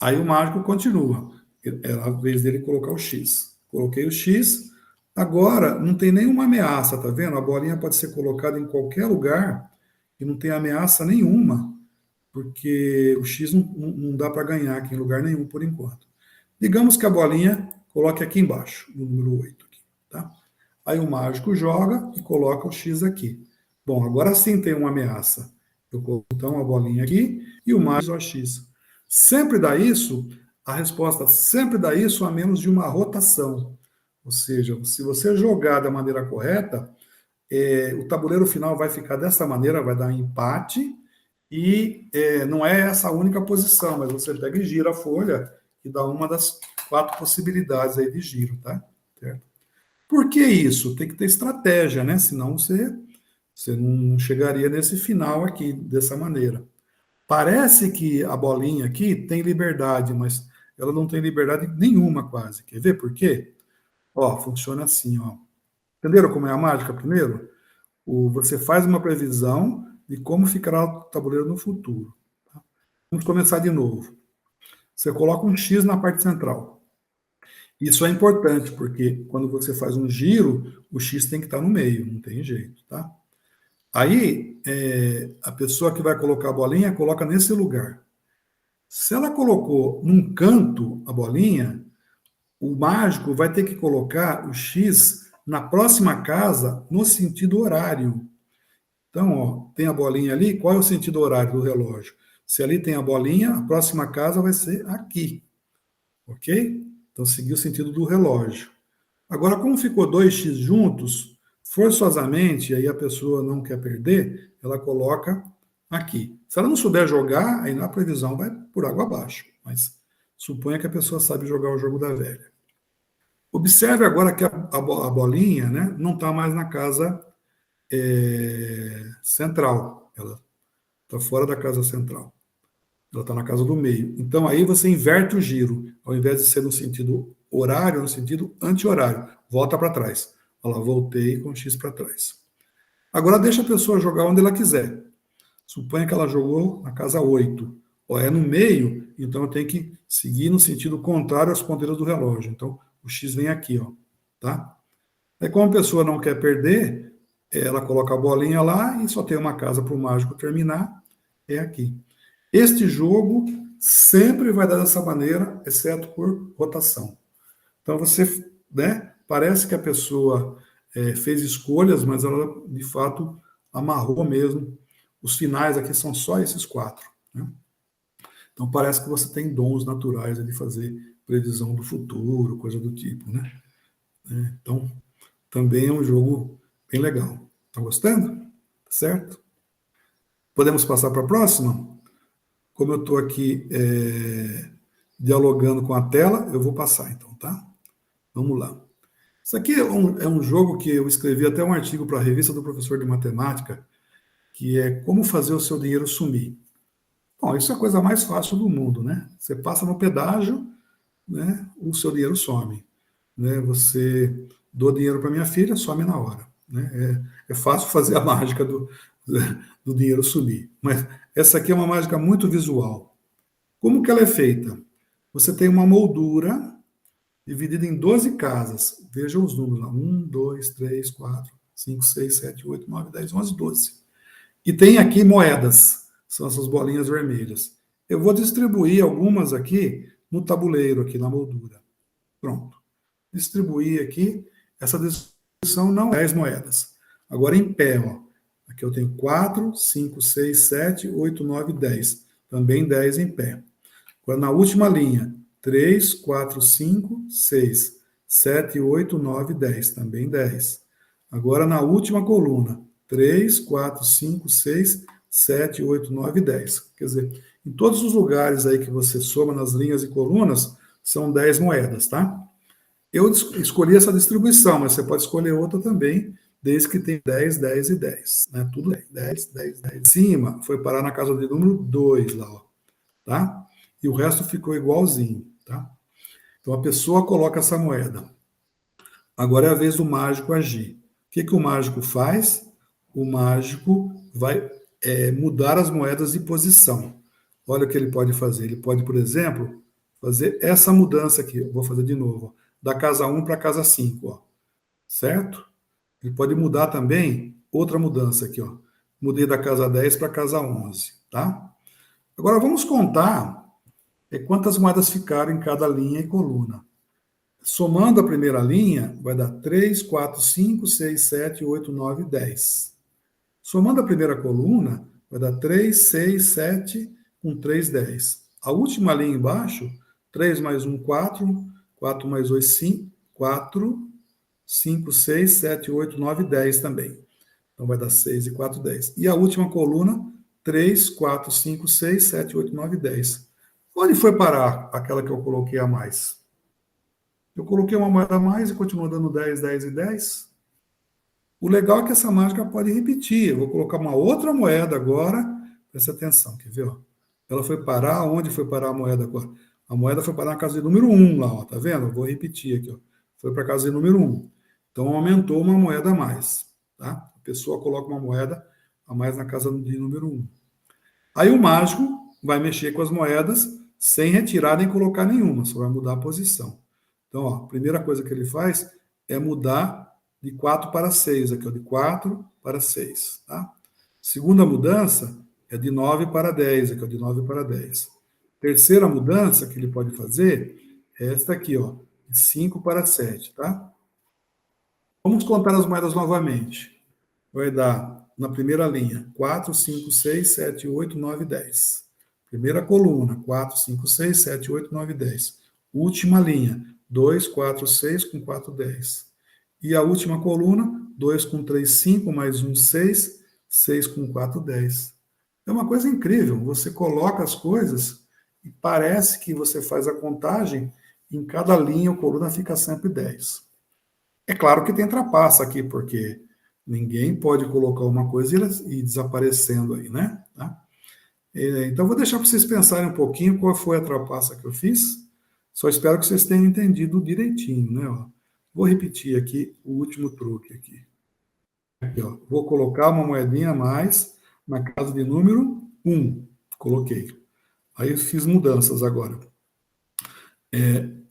Aí o mágico continua. Era a vez dele colocar o X. Coloquei o X. Agora não tem nenhuma ameaça, tá vendo? A bolinha pode ser colocada em qualquer lugar e não tem ameaça nenhuma, porque o X não dá para ganhar aqui em lugar nenhum por enquanto. Digamos que a bolinha coloque aqui embaixo, no número 8. Aqui, tá? Aí o mágico joga e coloca o X aqui. Bom, agora sim tem uma ameaça. Eu coloco então a bolinha aqui e o mágico usa o X. Sempre dá isso, a resposta sempre dá isso a menos de uma rotação. Ou seja, se você jogar da maneira correta, o tabuleiro final vai ficar dessa maneira, vai dar um empate, e não é essa a única posição, mas você pega e gira a folha e dá uma das 4 possibilidades aí de giro, tá? Certo? Por que isso? Tem que ter estratégia, né? Senão você não chegaria nesse final aqui, dessa maneira. Parece que a bolinha aqui tem liberdade, mas ela não tem liberdade nenhuma quase. Quer ver por quê? Ó, funciona assim, ó. Entenderam como é a mágica primeiro? Você faz uma previsão de como ficará o tabuleiro no futuro. Tá? Vamos começar de novo. Você coloca um X na parte central. Isso é importante, porque quando você faz um giro, o X tem que estar no meio, não tem jeito, tá? Aí, a pessoa que vai colocar a bolinha, coloca nesse lugar. Se ela colocou num canto a bolinha, o mágico vai ter que colocar o X na próxima casa no sentido horário. Então, ó, tem a bolinha ali, qual é o sentido horário do relógio? Se ali tem a bolinha, a próxima casa vai ser aqui, ok? Então, seguir o sentido do relógio. Agora, como ficou 2x juntos, forçosamente, aí a pessoa não quer perder, ela coloca aqui. Se ela não souber jogar, aí na previsão vai por água abaixo. Mas suponha que a pessoa sabe jogar o jogo da velha. Observe agora que a bolinha, né, não está mais na casa central. Ela está fora da casa central. Ela está na casa do meio. Então aí você inverte o giro. Ao invés de ser no sentido horário, no sentido anti-horário. Volta para trás. Olha lá, voltei com X para trás. Agora deixa a pessoa jogar onde ela quiser. Suponha que ela jogou na casa 8. Ó, é no meio, então eu tenho que seguir no sentido contrário às ponteiras do relógio. Então o X vem aqui, ó, tá? Aí como a pessoa não quer perder, ela coloca a bolinha lá e só tem uma casa para o mágico terminar, é aqui. Este jogo sempre vai dar dessa maneira, exceto por rotação. Então você, né, parece que a pessoa fez escolhas, mas ela de fato amarrou mesmo. Os finais aqui são só esses 4. Né? Então parece que você tem dons naturais de fazer previsão do futuro, coisa do tipo, né? Então também é um jogo bem legal. Tá gostando? Certo? Podemos passar para a próxima? Como eu estou aqui dialogando com a tela, eu vou passar então, tá? Vamos lá. Isso aqui é um jogo que eu escrevi até um artigo para a revista do professor de matemática, que é como fazer o seu dinheiro sumir. Bom, isso é a coisa mais fácil do mundo, né? Você passa no pedágio, né, o seu dinheiro some. Né? Você doa dinheiro para minha filha, some na hora. Né? É fácil fazer a mágica do dinheiro sumir. Mas essa aqui é uma mágica muito visual. Como que ela é feita? Você tem uma moldura dividida em 12 casas. Vejam os números lá. 1, 2, 3, 4, 5, 6, 7, 8, 9, 10, 11, 12. E tem aqui moedas. São essas bolinhas vermelhas. Eu vou distribuir algumas aqui no tabuleiro, aqui na moldura. Pronto. Distribuir aqui. Essa distribuição não é 10 moedas. Agora em pé, ó. Aqui eu tenho 4, 5, 6, 7, 8, 9, 10. Também 10 em pé. Agora na última linha, 3, 4, 5, 6, 7, 8, 9, 10. Também 10. Agora, na última coluna, 3, 4, 5, 6, 7, 8, 9, 10. Quer dizer, em todos os lugares aí que você soma nas linhas e colunas, são 10 moedas, tá? Eu escolhi essa distribuição, mas você pode escolher outra também, desde que tem 10, 10 e 10. Né? Tudo 10, 10, 10, 10. Em cima foi parar na casa de número 2 lá, ó, tá? E o resto ficou igualzinho, tá? Então a pessoa coloca essa moeda. Agora é a vez do mágico agir. O que, que o mágico faz? O mágico vai mudar as moedas de posição. Olha o que ele pode fazer. Ele pode, por exemplo, fazer essa mudança aqui. Eu vou fazer de novo. Ó, da casa 1 para a casa 5. Ó, certo? Ele pode mudar também outra mudança aqui. Ó. Mudei da casa 10 para a casa 11. Tá? Agora vamos contar quantas moedas ficaram em cada linha e coluna. Somando a primeira linha, vai dar 3, 4, 5, 6, 7, 8, 9, 10. Somando a primeira coluna, vai dar 3, 6, 7, com 3, 10. A última linha embaixo, 3 mais 1, 4, 4 mais 2, 5, 4, 5, 6, 7, 8, 9, 10 também. Então vai dar 6 e 4, 10. E a última coluna, 3, 4, 5, 6, 7, 8, 9, 10. Onde foi parar aquela que eu coloquei a mais? Eu coloquei uma moeda a mais e continua dando 10, 10 e 10. O legal é que essa mágica pode repetir. Eu vou colocar uma outra moeda agora. Presta atenção, quer ver? Ó? Ela foi parar, onde foi parar a moeda agora? A moeda foi parar na casa de número 1 lá, ó, tá vendo? Eu vou repetir aqui. Ó. Foi para a casa de número 1. Então aumentou uma moeda a mais. Tá? A pessoa coloca uma moeda a mais na casa de número 1. Aí o mágico vai mexer com as moedas sem retirar nem colocar nenhuma, só vai mudar a posição. Então, ó, a primeira coisa que ele faz é mudar de 4 para 6, aqui, ó, de 4 para 6. Tá? Segunda mudança é de 9 para 10, aqui, ó, de 9 para 10. Terceira mudança que ele pode fazer é esta aqui, ó, de 5 para 7. Tá? Vamos contar as moedas novamente. Vai dar, na primeira linha, 4, 5, 6, 7, 8, 9, 10. Primeira coluna, 4, 5, 6, 7, 8, 9, 10. Última linha, 2, 4, 6 com 4, 10. E a última coluna, 2 com 3, 5, mais 1, 6, 6 com 4, 10. É uma coisa incrível, você coloca as coisas e parece que você faz a contagem, em cada linha ou coluna fica sempre 10. É claro que tem trapaça aqui, porque ninguém pode colocar uma coisa e ir desaparecendo aí, né? Tá? Então, vou deixar para vocês pensarem um pouquinho qual foi a trapaça que eu fiz. Só espero que vocês tenham entendido direitinho, né? Ó, vou repetir aqui o último truque aqui. Aqui, ó, vou colocar uma moedinha a mais na casa de número 1. Coloquei. Aí eu fiz mudanças agora.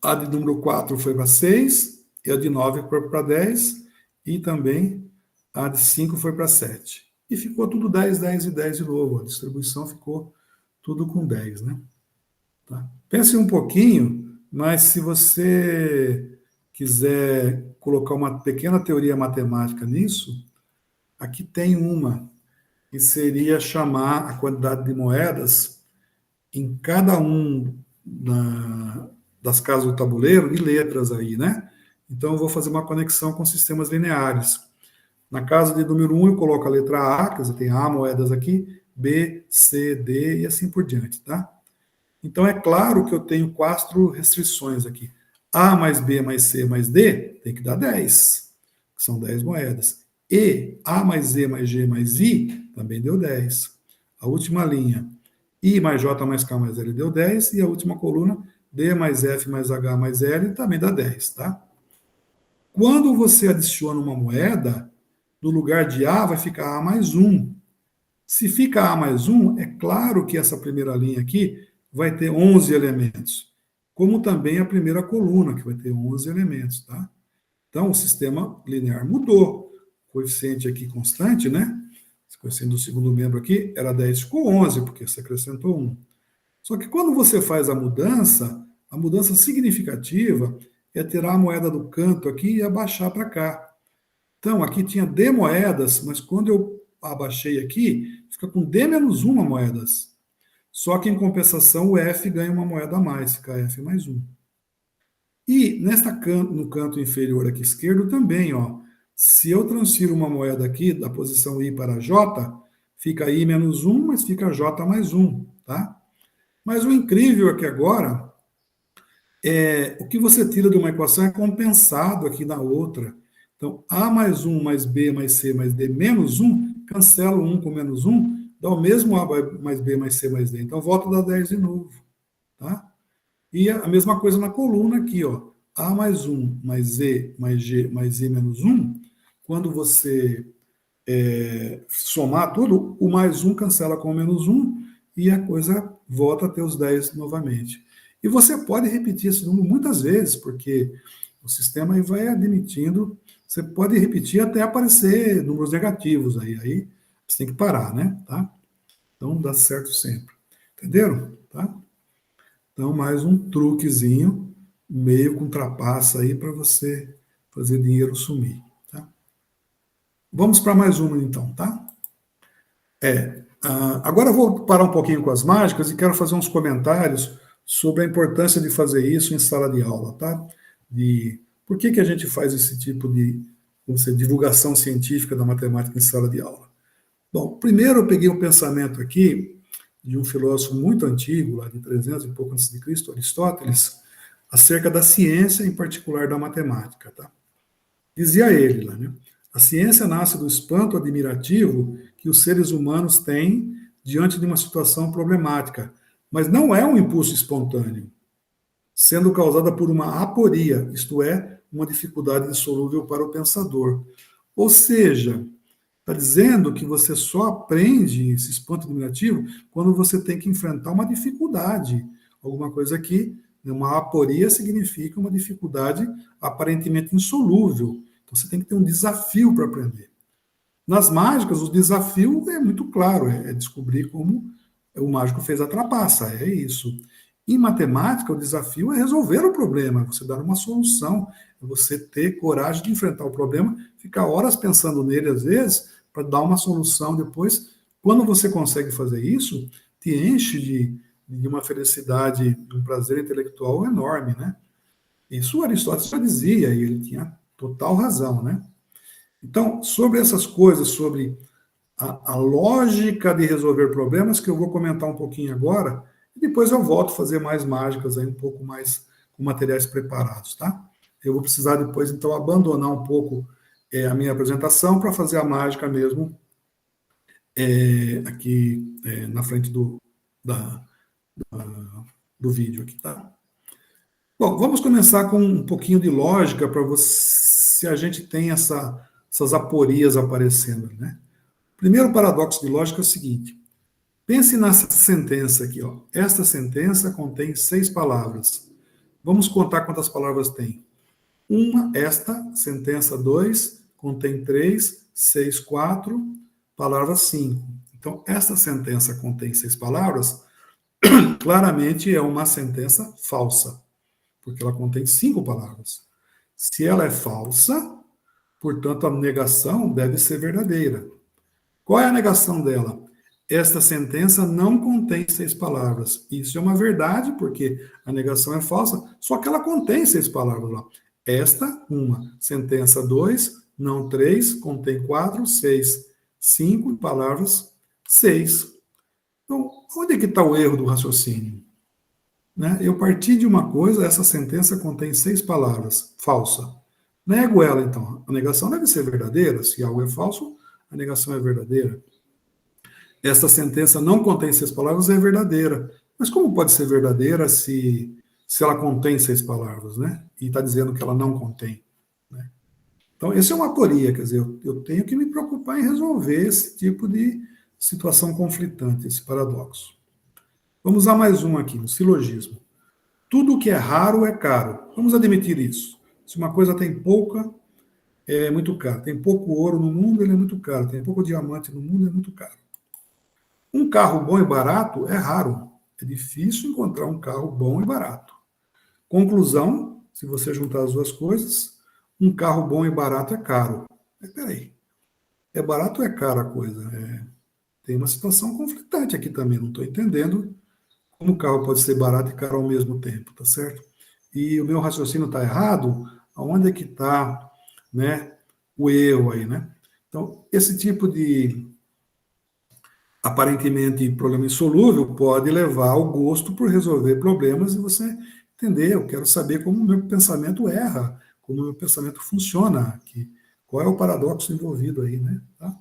A de número 4 foi para 6, e a de 9 foi para 10, e também a de 5 foi para 7. E ficou tudo 10, 10 e 10 de novo. A distribuição ficou tudo com 10, né? Tá? Pense um pouquinho, mas se você quiser colocar uma pequena teoria matemática nisso, aqui tem uma, que seria chamar a quantidade de moedas em cada um das casas do tabuleiro de letras aí, né? Então eu vou fazer uma conexão com sistemas lineares. Na casa de número 1 eu coloco a letra A, quer dizer, tem A moedas aqui, B, C, D e assim por diante, tá? Então é claro que eu tenho 4 restrições aqui. A mais B mais C mais D tem que dar 10, que são 10 moedas. E A mais Z mais G mais I também deu 10. A última linha, I mais J mais K mais L deu 10. E a última coluna, D mais F mais H mais L também dá 10, tá? Quando você adiciona uma moeda, no lugar de A vai ficar A mais 1. Se fica A mais 1, é claro que essa primeira linha aqui vai ter 11 elementos, como também a primeira coluna, que vai ter 11 elementos, tá? Então, o sistema linear mudou. O coeficiente aqui constante, né? Esse coeficiente do segundo membro aqui era 10, ficou 11, porque você acrescentou 1. Só que quando você faz a mudança significativa é tirar a moeda do canto aqui e abaixar para cá. Então, aqui tinha D moedas, mas quando eu abaixei aqui, fica com D menos 1 moedas. Só que, em compensação, o F ganha uma moeda a mais, fica F mais 1. E no canto inferior aqui esquerdo também, ó, se eu transfiro uma moeda aqui da posição I para J, fica I menos 1, mas fica J mais 1, tá? Mas o incrível é que agora, o que você tira de uma equação é compensado aqui na outra. Então, A mais 1 mais B mais C mais D menos 1, cancela o 1 com menos 1, dá o mesmo A mais B mais C mais D. Então, volta a dar 10 de novo, tá? E a mesma coisa na coluna aqui, ó. A mais 1 mais E mais G mais I menos 1, quando você somar tudo, o mais 1 cancela com o menos 1 e a coisa volta a ter os 10 novamente. E você pode repetir esse número muitas vezes, porque o sistema aí vai admitindo, você pode repetir até aparecer números negativos aí você tem que parar, né? Tá? Então dá certo sempre. Entenderam? Tá? Então mais um truquezinho, meio com trapaça aí para você fazer dinheiro sumir. Tá? Vamos para mais uma então, tá? Agora eu vou parar um pouquinho com as mágicas e quero fazer uns comentários sobre a importância de fazer isso em sala de aula, tá? Por que a gente faz esse tipo de, vamos dizer, divulgação científica da matemática em sala de aula? Bom, primeiro eu peguei um pensamento aqui de um filósofo muito antigo, lá de 300 e pouco antes de Cristo, Aristóteles, acerca da ciência, em particular da matemática, tá? Dizia ele lá, né? A ciência nasce do espanto admirativo que os seres humanos têm diante de uma situação problemática, mas não é um impulso espontâneo, sendo causada por uma aporia, isto é, uma dificuldade insolúvel para o pensador. Ou seja, está dizendo que você só aprende esse espanto admirativo quando você tem que enfrentar uma dificuldade, alguma coisa que uma aporia significa uma dificuldade aparentemente insolúvel. Então você tem que ter um desafio para aprender. Nas mágicas, o desafio é muito claro, é descobrir como o mágico fez a trapaça, é isso. Em matemática, o desafio é resolver o problema, você dar uma solução, é você ter coragem de enfrentar o problema, ficar horas pensando nele às vezes, para dar uma solução depois. Quando você consegue fazer isso, te enche de uma felicidade, de um prazer intelectual enorme, né? Isso Aristóteles já dizia, e ele tinha total razão, né? Então, sobre essas coisas, sobre a lógica de resolver problemas, que eu vou comentar um pouquinho agora, e depois eu volto a fazer mais mágicas aí, um pouco mais com materiais preparados, tá? Eu vou precisar depois, então, abandonar um pouco a minha apresentação para fazer a mágica mesmo aqui na frente da, do vídeo aqui, tá? Bom, vamos começar com um pouquinho de lógica para você, se a gente tem essas aporias aparecendo, né? Primeiro paradoxo de lógica é o seguinte: pense nessa sentença aqui, ó. Esta sentença contém 6 palavras. Vamos contar quantas palavras tem. Esta sentença 2 contém 3, 6, 4, palavra 5. Então, esta sentença contém 6 palavras, claramente é uma sentença falsa, porque ela contém 5 palavras. Se ela é falsa, portanto, a negação deve ser verdadeira. Qual é a negação dela? Esta sentença não contém 6 palavras. Isso é uma verdade, porque a negação é falsa, só que ela contém 6 palavras lá. Esta, uma. Sentença 2, não 3, contém 4, 6. 5 palavras, 6. Então, onde é que está o erro do raciocínio? Né? Eu parti de uma coisa, essa sentença contém 6 palavras, falsa. Nego ela, então. A negação deve ser verdadeira. Se algo é falso, a negação é verdadeira. Esta sentença não contém 6 palavras, é verdadeira. Mas como pode ser verdadeira se ela contém 6 palavras, né? E está dizendo que ela não contém. Né? Então, essa é uma aporia, quer dizer, eu tenho que me preocupar em resolver esse tipo de situação conflitante, esse paradoxo. Vamos a mais um aqui, um silogismo. Tudo que é raro é caro. Vamos admitir isso. Se uma coisa tem pouca, é muito caro. Tem pouco ouro no mundo, ele é muito caro. Tem pouco diamante no mundo, é muito caro. Um carro bom e barato é raro. É difícil encontrar um carro bom e barato. Conclusão, se você juntar as duas coisas, um carro bom e barato é caro. Mas peraí, é barato ou é caro a coisa? Tem uma situação conflitante aqui também, não estou entendendo como o carro pode ser barato e caro ao mesmo tempo, tá certo? e o meu raciocínio está errado, aonde é que está, né, o erro aí, né? Então, esse tipo de, aparentemente, problema insolúvel pode levar ao gosto por resolver problemas e você entender, eu quero saber como o meu pensamento erra, como o meu pensamento funciona aqui, qual é o paradoxo envolvido aí, né? Tá?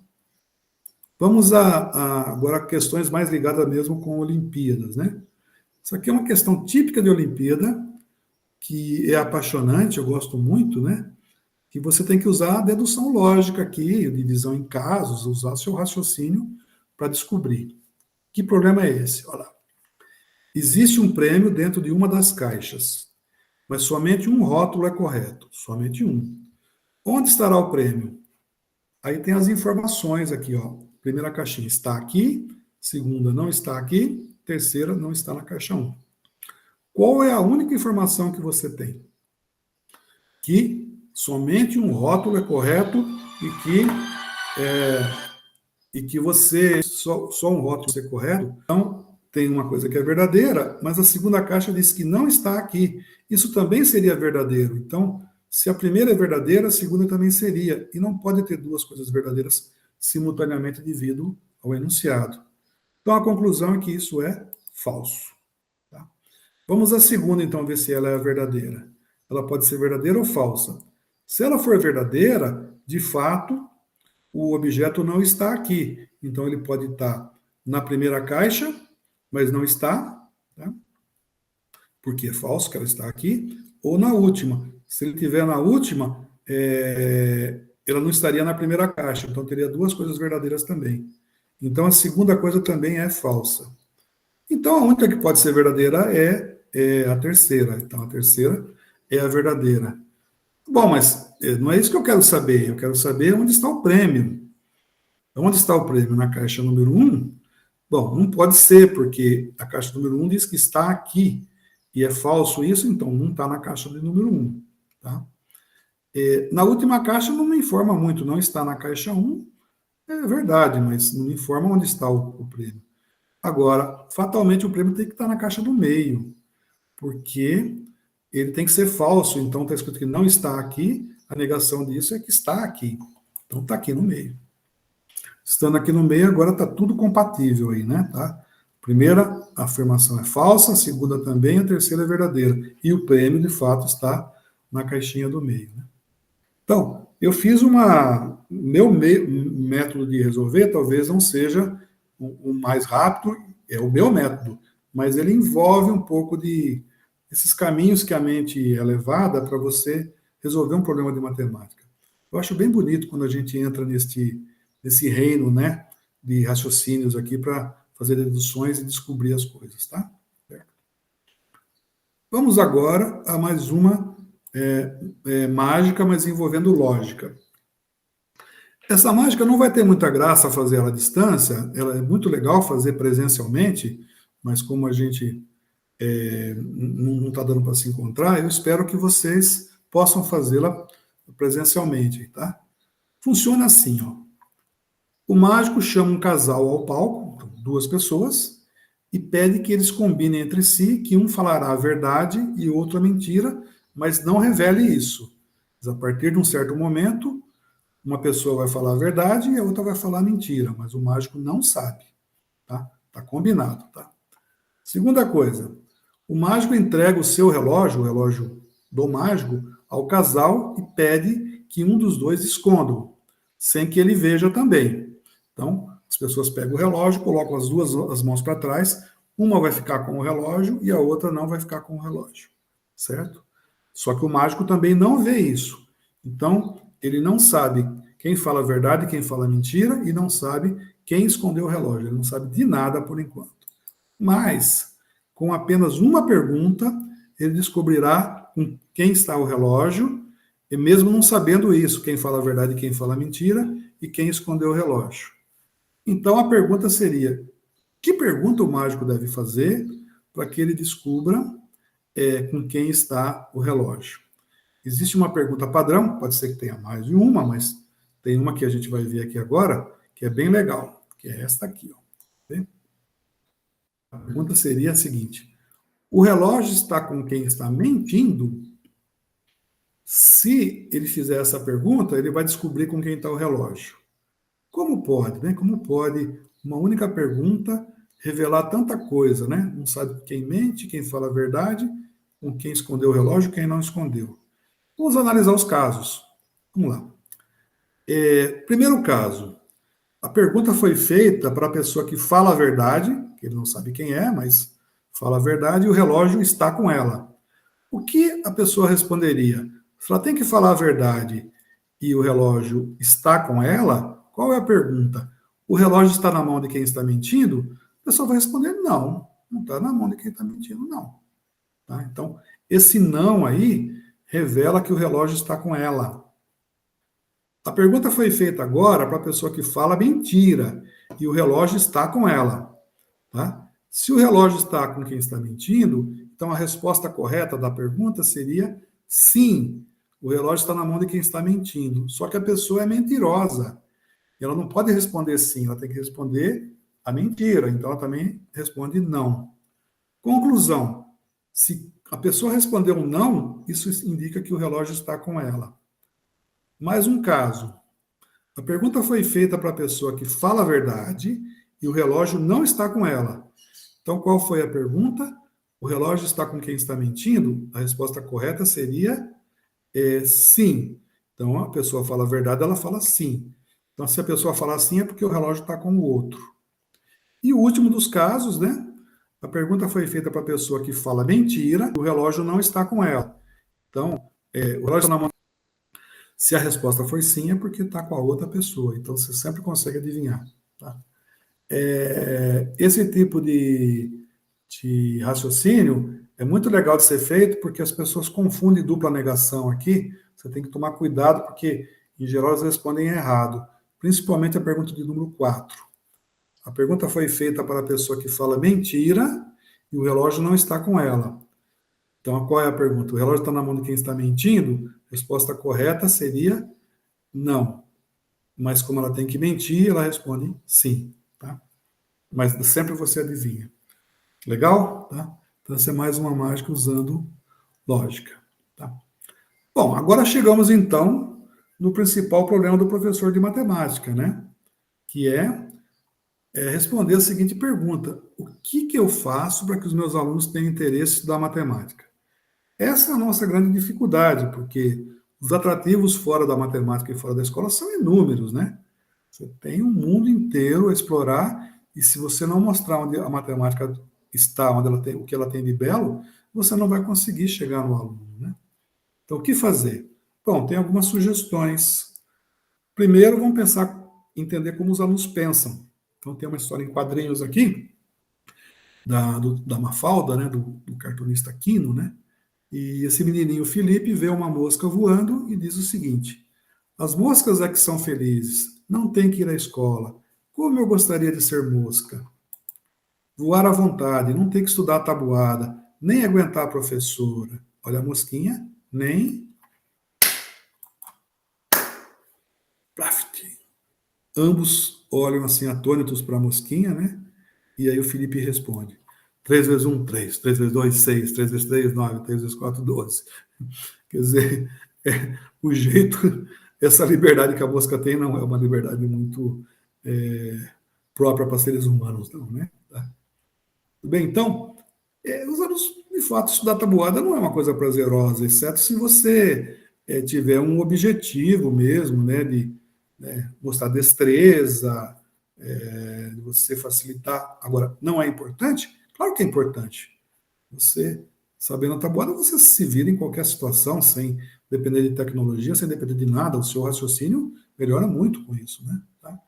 Vamos agora a questões mais ligadas mesmo com Olimpíadas, né? Isso aqui é uma questão típica de Olimpíada, que é apaixonante, eu gosto muito, né? Que você tem que usar a dedução lógica aqui, divisão em casos, usar seu raciocínio para descobrir. Que problema é esse? Olha lá. Existe um prêmio dentro de uma das caixas, mas somente um rótulo é correto, somente um. Onde estará o prêmio? Aí tem as informações aqui, ó. Primeira caixinha está aqui, segunda não está aqui, terceira não está na caixa 1. Qual é a única informação que você tem? Que somente um rótulo é correto e que você, só um rótulo ser correto. Então, tem uma coisa que é verdadeira, mas a segunda caixa diz que não está aqui. Isso também seria verdadeiro. Então, se a primeira é verdadeira, a segunda também seria. E não pode ter duas coisas verdadeiras simultaneamente devido ao enunciado. Então, a conclusão é que isso é falso. Tá? Vamos à segunda, então, ver se ela é verdadeira. Ela pode ser verdadeira ou falsa. Se ela for verdadeira, de fato, o objeto não está aqui. Então, ele pode estar na primeira caixa, mas não está, tá? Porque é falso que ela está aqui, ou na última. Se ele estiver na última, ela não estaria na primeira caixa. Então, teria duas coisas verdadeiras também. Então, a segunda coisa também é falsa. Então, a única que pode ser verdadeira é a terceira. Então, a terceira é a verdadeira. Bom, mas não é isso que eu quero saber. Eu quero saber onde está o prêmio. Onde está o prêmio? Na caixa número 1? Bom, não pode ser, porque a caixa número 1 diz que está aqui. E é falso isso, então não está na caixa de número 1. Tá? Na última caixa não me informa muito, não está na caixa 1. É verdade, mas não me informa onde está o prêmio. Agora, fatalmente o prêmio tem que estar na caixa do meio, porque ele tem que ser falso. Então está escrito que não está aqui, a negação disso é que está aqui. Então está aqui no meio. Estando aqui no meio, agora está tudo compatível aí, né? Tá? Primeira afirmação é falsa, a segunda também, a terceira é verdadeira. E o prêmio, de fato, está na caixinha do meio. Né? Então, eu fiz meu método de resolver talvez não seja o mais rápido, é o meu método, mas ele envolve um pouco de esses caminhos que a mente é levada para você resolver um problema de matemática. Eu acho bem bonito quando a gente entra nesse reino, né, de raciocínios aqui para fazer deduções e descobrir as coisas, tá? Vamos agora a mais uma mágica, mas envolvendo lógica. Essa mágica não vai ter muita graça fazer ela à distância, ela é muito legal fazer presencialmente, mas como a gente não está dando para se encontrar, eu espero que vocês possam fazê-la presencialmente, tá? Funciona assim, ó. O mágico chama um casal ao palco, duas pessoas, e pede que eles combinem entre si que um falará a verdade e o outro a mentira, mas não revele isso. Mas a partir de um certo momento, uma pessoa vai falar a verdade e a outra vai falar a mentira, mas o mágico não sabe, tá? Tá combinado, tá? Segunda coisa, o mágico entrega o seu relógio, o relógio do mágico, ao casal e pede que um dos dois esconda, sem que ele veja também. Então, as pessoas pegam o relógio, colocam as mãos para trás, uma vai ficar com o relógio e a outra não vai ficar com o relógio, certo? Só que o mágico também não vê isso. Então, ele não sabe quem fala a verdade, quem fala a mentira, e não sabe quem escondeu o relógio. Ele não sabe de nada por enquanto. Mas, com apenas uma pergunta, ele descobrirá com quem está o relógio, e mesmo não sabendo isso, quem fala a verdade e quem fala a mentira, e quem escondeu o relógio. Então, a pergunta seria: que pergunta o mágico deve fazer para que ele descubra com quem está o relógio? Existe uma pergunta padrão, pode ser que tenha mais de uma, mas tem uma que a gente vai ver aqui agora, que é bem legal, que é esta aqui. Ó. A pergunta seria a seguinte: O relógio está com quem está mentindo? Se ele fizer essa pergunta, ele vai descobrir com quem está o relógio. Como pode, né? Como pode uma única pergunta revelar tanta coisa, né? Não sabe quem mente, quem fala a verdade, com quem escondeu o relógio, quem não escondeu. Vamos analisar os casos. Vamos lá. Primeiro caso, a pergunta foi feita para a pessoa que fala a verdade, que ele não sabe quem é, mas fala a verdade, e o relógio está com ela. O que a pessoa responderia? Se ela tem que falar a verdade e o relógio está com ela, qual é a pergunta? O relógio está na mão de quem está mentindo? A pessoa vai responder não, não está na mão de quem está mentindo, não. Tá? Então, esse não aí revela que o relógio está com ela. A pergunta foi feita agora para a pessoa que fala mentira e o relógio está com ela. Tá? Se o relógio está com quem está mentindo, então a resposta correta da pergunta seria sim, o relógio está na mão de quem está mentindo. Só que a pessoa é mentirosa. Ela não pode responder sim, ela tem que responder a mentira. Então ela também responde não. Conclusão: se a pessoa respondeu não, isso indica que o relógio está com ela. Mais um caso. A pergunta foi feita para a pessoa que fala a verdade e o relógio não está com ela. Então, qual foi a pergunta? O relógio está com quem está mentindo? A resposta correta seria sim. Então, a pessoa fala a verdade, ela fala sim. Então, se a pessoa falar sim, é porque o relógio está com o outro. E o último dos casos, né? A pergunta foi feita para a pessoa que fala mentira, o relógio não está com ela. Então, o relógio está na mão. Se a resposta foi sim, é porque está com a outra pessoa. Então, você sempre consegue adivinhar. Tá? Esse tipo de raciocínio é muito legal de ser feito porque as pessoas confundem dupla negação aqui. Você tem que tomar cuidado porque, em geral, elas respondem errado. Principalmente a pergunta de número 4. A pergunta foi feita para a pessoa que fala mentira e o relógio não está com ela. Então, qual é a pergunta? O relógio está na mão de quem está mentindo? A resposta correta seria não. Mas como ela tem que mentir, ela responde sim. Tá? Mas sempre você adivinha. Legal? Tá? Então, essa é mais uma mágica usando lógica. Tá? Bom, agora chegamos então no principal problema do professor de matemática, né? Que é responder a seguinte pergunta: o que eu faço para que os meus alunos tenham interesse em estudar matemática? Essa é a nossa grande dificuldade, porque os atrativos fora da matemática e fora da escola são inúmeros, né? Você tem um mundo inteiro a explorar, e se você não mostrar onde a matemática está, onde ela tem, o que ela tem de belo, você não vai conseguir chegar no aluno, né? Então, o que fazer? Bom, tem algumas sugestões. Primeiro, vamos pensar, entender como os alunos pensam. Então, tem uma história em quadrinhos aqui, da Mafalda, né, do cartunista Quino, né? E esse menininho Felipe vê uma mosca voando e diz o seguinte: as moscas é que são felizes, não tem que ir à escola. Como eu gostaria de ser mosca. Voar à vontade, não tem que estudar a tabuada, nem aguentar a professora. Olha a mosquinha, nem. Plaft. Ambos olham assim atônitos para a mosquinha, né? E aí o Felipe responde: 3 vezes 1, 3. 3 vezes 2, 6. 3 vezes 3, 9. 3 vezes 4, 12. Quer dizer, o jeito, essa liberdade que a mosca tem não é uma liberdade muito própria para seres humanos, não, né? Tá? Tudo bem, então, os alunos, de fato, estudar tabuada não é uma coisa prazerosa, exceto se você tiver um objetivo mesmo, né, de mostrar destreza, de você facilitar. Agora, não é importante? Claro que é importante. Você, sabendo a tabuada, você se vira em qualquer situação, sem depender de tecnologia, sem depender de nada. O seu raciocínio melhora muito com isso, né? Tá?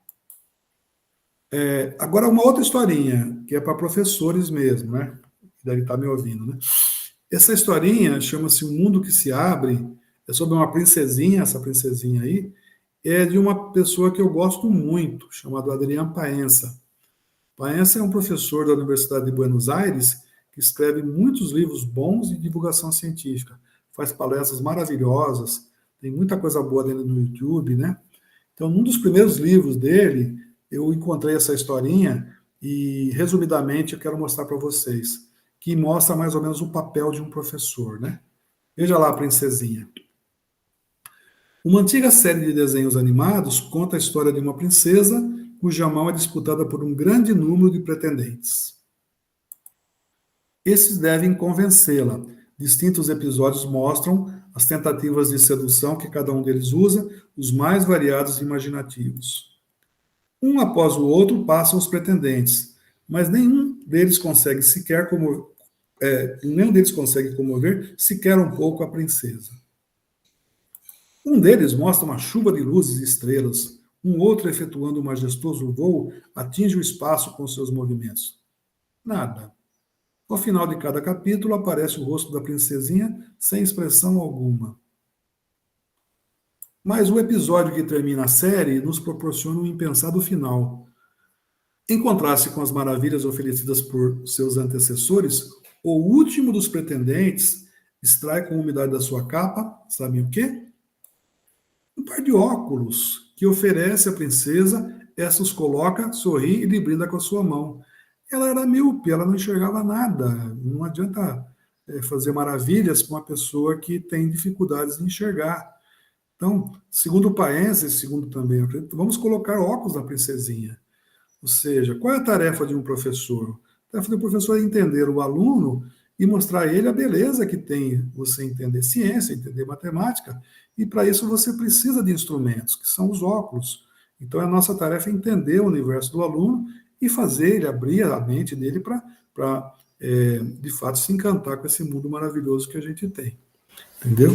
Agora, uma outra historinha, que é para professores mesmo, né? Que deve estar me ouvindo, né? Essa historinha chama-se O Mundo que se Abre, é sobre uma princesinha, essa princesinha aí, é de uma pessoa que eu gosto muito, chamado Adriano Paença. Paença é um professor da Universidade de Buenos Aires que escreve muitos livros bons de divulgação científica, faz palestras maravilhosas, tem muita coisa boa dele no YouTube, né? Então, num dos primeiros livros dele, eu encontrei essa historinha e, resumidamente, eu quero mostrar para vocês. que mostra mais ou menos o papel de um professor, né? Veja lá a princesinha. Uma antiga série de desenhos animados conta a história de uma princesa cuja mão é disputada por um grande número de pretendentes. Esses devem convencê-la. Distintos episódios mostram as tentativas de sedução que cada um deles usa, os mais variados e imaginativos. Um após o outro passam os pretendentes, mas nenhum deles consegue comover sequer um pouco a princesa. Um deles mostra uma chuva de luzes e estrelas, um outro, efetuando um majestoso voo, atinge o espaço com seus movimentos. Nada. Ao final de cada capítulo aparece o rosto da princesinha sem expressão alguma. Mas o episódio que termina a série nos proporciona um impensado final. Em contraste com as maravilhas oferecidas por seus antecessores, o último dos pretendentes extrai com a umidade da sua capa, sabem o quê? Um par de óculos que oferece à princesa, essa os coloca, sorri e lhe brinda com a sua mão. Ela era míope, ela não enxergava nada. Não adianta fazer maravilhas com uma pessoa que tem dificuldades de enxergar. Então, segundo o Paense, segundo também, eu acredito, vamos colocar óculos na princesinha. Ou seja, qual é a tarefa de um professor? A tarefa do professor é entender o aluno e mostrar a ele a beleza que tem você entender ciência, entender matemática, e para isso você precisa de instrumentos, que são os óculos. Então, a nossa tarefa é entender o universo do aluno e fazer ele abrir a mente dele para de fato, se encantar com esse mundo maravilhoso que a gente tem. Entendeu?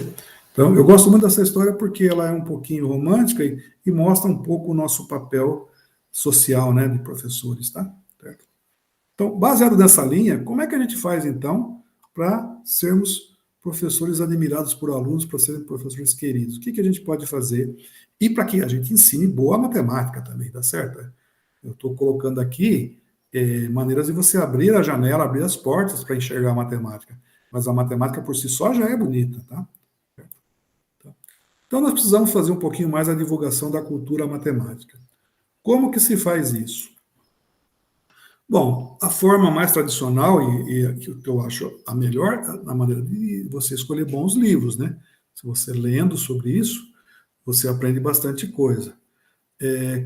Então, eu gosto muito dessa história porque ela é um pouquinho romântica e mostra um pouco o nosso papel social, né, de professores, tá? Certo? Então, baseado nessa linha, como é que a gente faz, então, para sermos professores admirados por alunos, para serem professores queridos? O que a gente pode fazer? E para que a gente ensine boa matemática também, tá certo? Eu estou colocando aqui maneiras de você abrir a janela, abrir as portas para enxergar a matemática. Mas a matemática por si só já é bonita, tá? Então, nós precisamos fazer um pouquinho mais a divulgação da cultura matemática. Como que se faz isso? Bom, a forma mais tradicional e que eu acho a melhor, na maneira de você escolher bons livros, né? Se você lendo sobre isso, você aprende bastante coisa.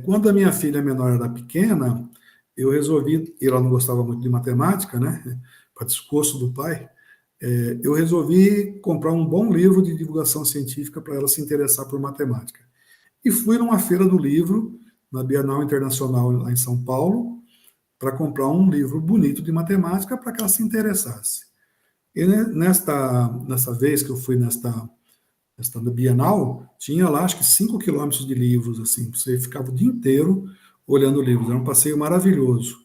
Quando a minha filha menor era pequena, eu resolvi, e ela não gostava muito de matemática, né? Para desgosto do pai, eu resolvi comprar um bom livro de divulgação científica para ela se interessar por matemática. E fui numa feira do livro, na Bienal Internacional lá em São Paulo, para comprar um livro bonito de matemática para que ela se interessasse. E nessa vez que eu fui nesta Bienal, tinha lá acho que 5 quilômetros de livros, assim, você ficava o dia inteiro olhando livros, era um passeio maravilhoso.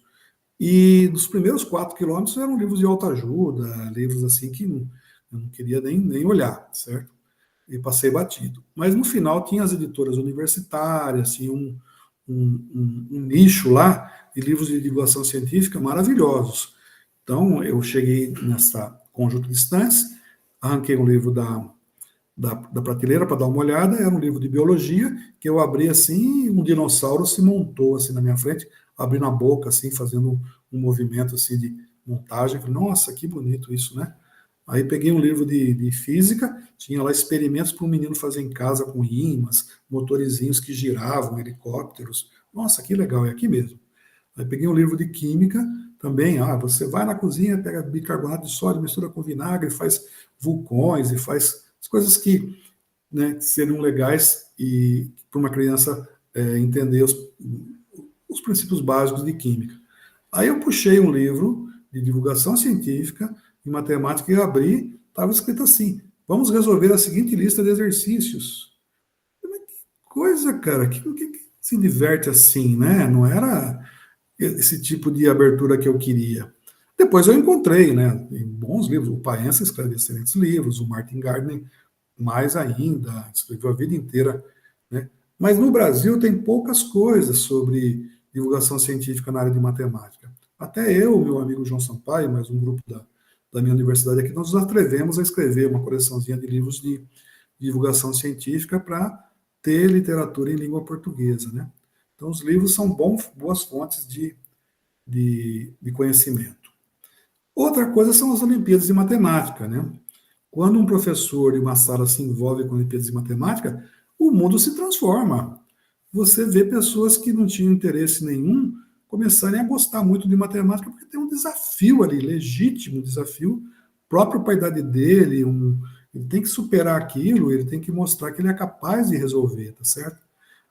E dos primeiros 4 quilômetros eram livros de autoajuda, livros assim que eu não queria nem olhar, certo? E passei batido. Mas no final tinha as editoras universitárias, tinha um nicho lá de livros de divulgação científica maravilhosos. Então, eu cheguei nessa conjunto de estantes, arranquei um livro da prateleira para dar uma olhada, era um livro de biologia, que eu abri assim, e um dinossauro se montou assim na minha frente, abrindo a boca, assim, fazendo um movimento assim de montagem. Falei, nossa, que bonito isso, né? Aí peguei um livro de física, tinha lá experimentos para um menino fazer em casa com ímãs, motorizinhos que giravam, helicópteros. Nossa, que legal, é aqui mesmo. Aí peguei um livro de química, também, você vai na cozinha, pega bicarbonato de sódio, mistura com vinagre, faz vulcões e faz as coisas que, né, seriam legais e para uma criança entender os princípios básicos de química. Aí eu puxei um livro de divulgação científica em matemática e abri, estava escrito assim: vamos resolver a seguinte lista de exercícios. Mas que coisa, cara, que se diverte assim, né? Não era esse tipo de abertura que eu queria. Depois eu encontrei, né, bons livros. O Paense escreve excelentes livros, o Martin Gardner mais ainda, escreveu a vida inteira, né? Mas no Brasil tem poucas coisas sobre divulgação científica na área de matemática. Até eu, meu amigo João Sampaio, mais um grupo da minha universidade aqui, nós nos atrevemos a escrever uma coleçãozinha de livros de divulgação científica para ter literatura em língua portuguesa, né? Então, os livros são boas fontes de conhecimento. Outra coisa são as Olimpíadas de Matemática, né? Quando um professor de uma sala se envolve com Olimpíadas de Matemática, o mundo se transforma. Você vê pessoas que não tinham interesse nenhum começarem a gostar muito de matemática, porque tem um desafio ali, legítimo desafio, próprio para a idade dele, ele tem que superar aquilo, ele tem que mostrar que ele é capaz de resolver, tá certo?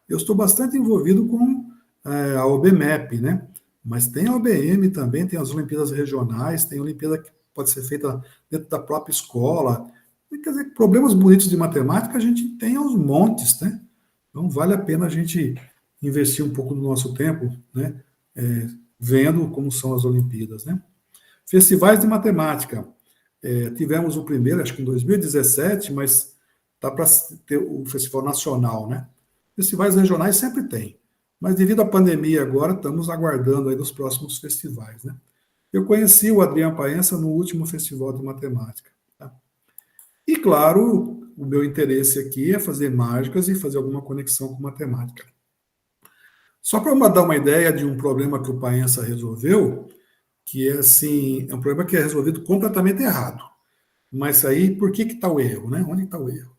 Eu estou bastante envolvido com a OBMEP, né? Mas tem a OBM também, tem as Olimpíadas regionais, tem a Olimpíada que pode ser feita dentro da própria escola. Quer dizer, problemas bonitos de matemática a gente tem aos montes, né? Então vale a pena a gente investir um pouco do nosso tempo, né? Vendo como são as Olimpíadas, né? Festivais de matemática. Tivemos o primeiro, acho que em 2017, mas tá para ter o Festival Nacional, né? Festivais regionais sempre tem, mas devido à pandemia agora, estamos aguardando aí dos próximos festivais, né? Eu conheci o Adriano Paença no último Festival de Matemática. Tá? E, claro, o meu interesse aqui é fazer mágicas e fazer alguma conexão com matemática. Só para dar uma ideia de um problema que o Paença resolveu, que é assim, é um problema que é resolvido completamente errado. Mas aí, por que está o erro, né? Onde está o erro?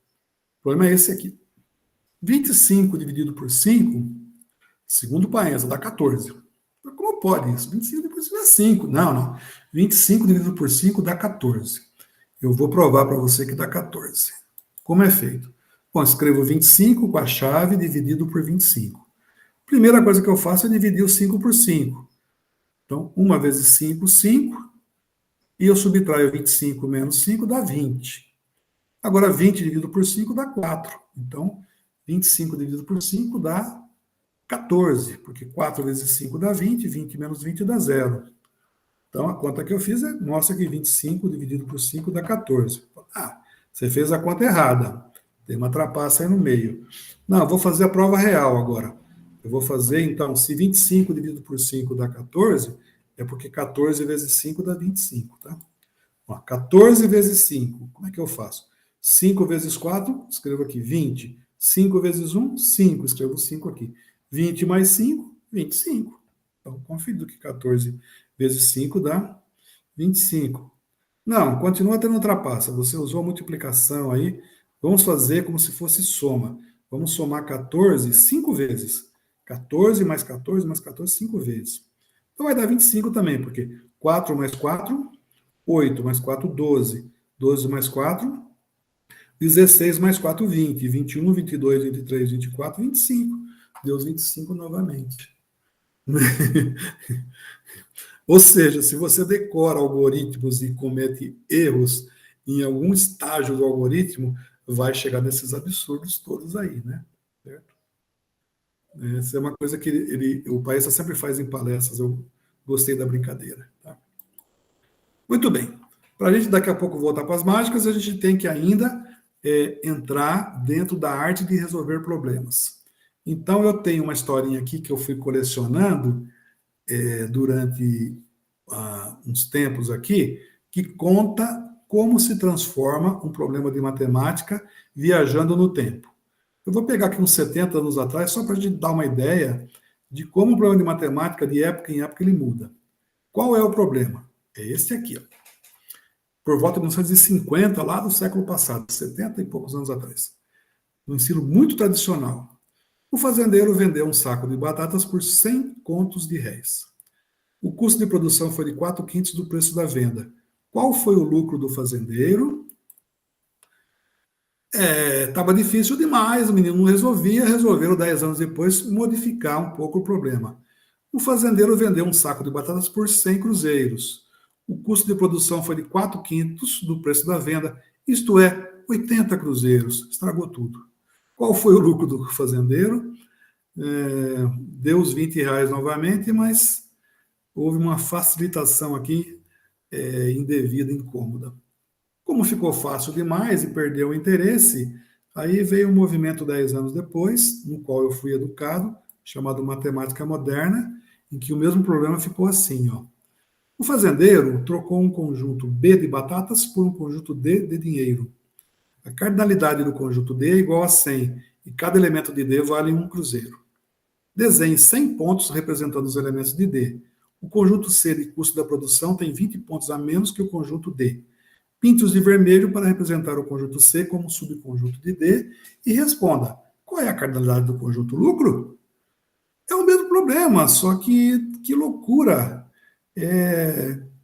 O problema é esse aqui. 25 dividido por 5, segundo o Paenza, dá 14. Como pode isso? 25 dividido por 5 dá 5. Não. 25 dividido por 5 dá 14. Eu vou provar para você que dá 14. Como é feito? Bom, escrevo 25 com a chave dividido por 25. Primeira coisa que eu faço é dividir o 5 por 5. Então, 1 vezes 5, 5. E eu subtraio 25 menos 5 dá 20. Agora, 20 dividido por 5 dá 4. Então, 25 dividido por 5 dá 14, porque 4 vezes 5 dá 20, 20 menos 20 dá 0. Então, a conta que eu fiz mostra que 25 dividido por 5 dá 14. Ah, você fez a conta errada. Tem uma trapaça aí no meio. Não, eu vou fazer a prova real agora. Eu vou fazer, então, se 25 dividido por 5 dá 14, é porque 14 vezes 5 dá 25, tá? Ó, 14 vezes 5, como é que eu faço? 5 vezes 4, escrevo aqui 20. 5 vezes 1, 5, escrevo 5 aqui. 20 mais 5, 25. Então, confio que 14 vezes 5 dá 25. Não, continua tendo trapaça. Você usou a multiplicação aí. Vamos fazer como se fosse soma. Vamos somar 14 5 vezes. 14 mais 14 mais 14, 5 vezes. Então vai dar 25 também, porque 4 mais 4, 8 mais 4, 12. 12 mais 4, 16 mais 4, 20. 21, 22, 23, 24, 25. Deu 25 novamente. Ou seja, se você decora algoritmos e comete erros em algum estágio do algoritmo, vai chegar nesses absurdos todos aí, né? Certo? Essa é uma coisa que o Paesa sempre faz em palestras, eu gostei da brincadeira. Tá? Muito bem. Para a gente daqui a pouco voltar para as mágicas, a gente tem que ainda entrar dentro da arte de resolver problemas. Então, eu tenho uma historinha aqui que eu fui colecionando durante uns tempos aqui, que conta como se transforma um problema de matemática viajando no tempo. Eu vou pegar aqui uns 70 anos atrás, só para a gente dar uma ideia de como o problema de matemática, de época em época, ele muda. Qual é o problema? É esse aqui, ó. Por volta de 1950, lá do século passado, 70 e poucos anos atrás. Um ensino muito tradicional. O fazendeiro vendeu um saco de batatas por 100 contos de réis. O custo de produção foi de 4/5 do preço da venda. Qual foi o lucro do fazendeiro? Estava difícil demais, o menino não resolvia, resolveram 10 anos depois modificar um pouco o problema. O fazendeiro vendeu um saco de batatas por 100 cruzeiros. O custo de produção foi de 4/5 do preço da venda, isto é, 80 cruzeiros. Estragou tudo. Qual foi o lucro do fazendeiro? Deu os 20 reais novamente, mas houve uma facilitação aqui indevida, incômoda. Como ficou fácil demais e perdeu o interesse, aí veio um movimento 10 anos depois, no qual eu fui educado, chamado Matemática Moderna, em que o mesmo problema ficou assim, ó. O fazendeiro trocou um conjunto B de batatas por um conjunto D de dinheiro. A cardinalidade do conjunto D é igual a 100, e cada elemento de D vale um cruzeiro. Desenhe 100 pontos representando os elementos de D. O conjunto C de custo da produção tem 20 pontos a menos que o conjunto D. Pinte-os de vermelho para representar o conjunto C como subconjunto de D e responda: qual é a cardinalidade do conjunto lucro? É o mesmo problema, só que loucura.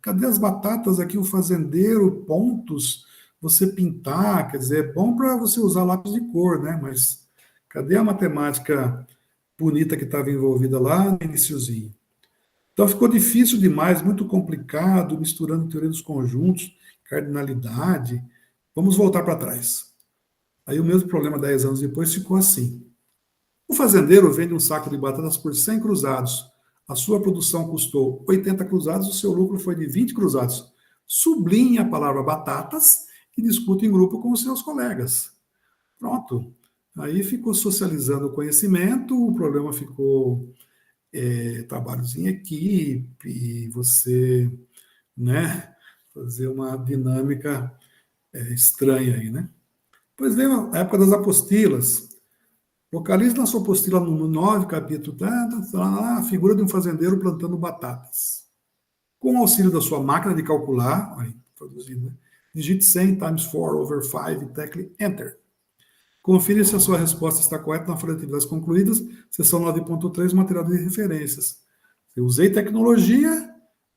Cadê as batatas aqui, o fazendeiro, pontos, você pintar, quer dizer, é bom para você usar lápis de cor, né? Mas cadê a matemática bonita que estava envolvida lá no iniciozinho? Então ficou difícil demais, muito complicado, misturando teoria dos conjuntos, cardinalidade. Vamos voltar para trás. Aí o mesmo problema 10 anos depois ficou assim. O fazendeiro vende um saco de batatas por 100 cruzados. A sua produção custou 80 cruzados, o seu lucro foi de 20 cruzados. Sublinhe a palavra batatas e discute em grupo com os seus colegas. Pronto. Aí ficou socializando o conhecimento, o problema ficou trabalhos em equipe, você, né, fazer uma dinâmica estranha aí, né? Pois vem a época das apostilas. Localize na sua apostila no 9, capítulo, a figura de um fazendeiro plantando batatas. Com o auxílio da sua máquina de calcular, aí, traduzido, né? Digite 100 times 4 over 5 e tecle Enter. Confira se a sua resposta está correta na folha de atividades concluídas, seção 9.3, material de referências. Eu usei tecnologia,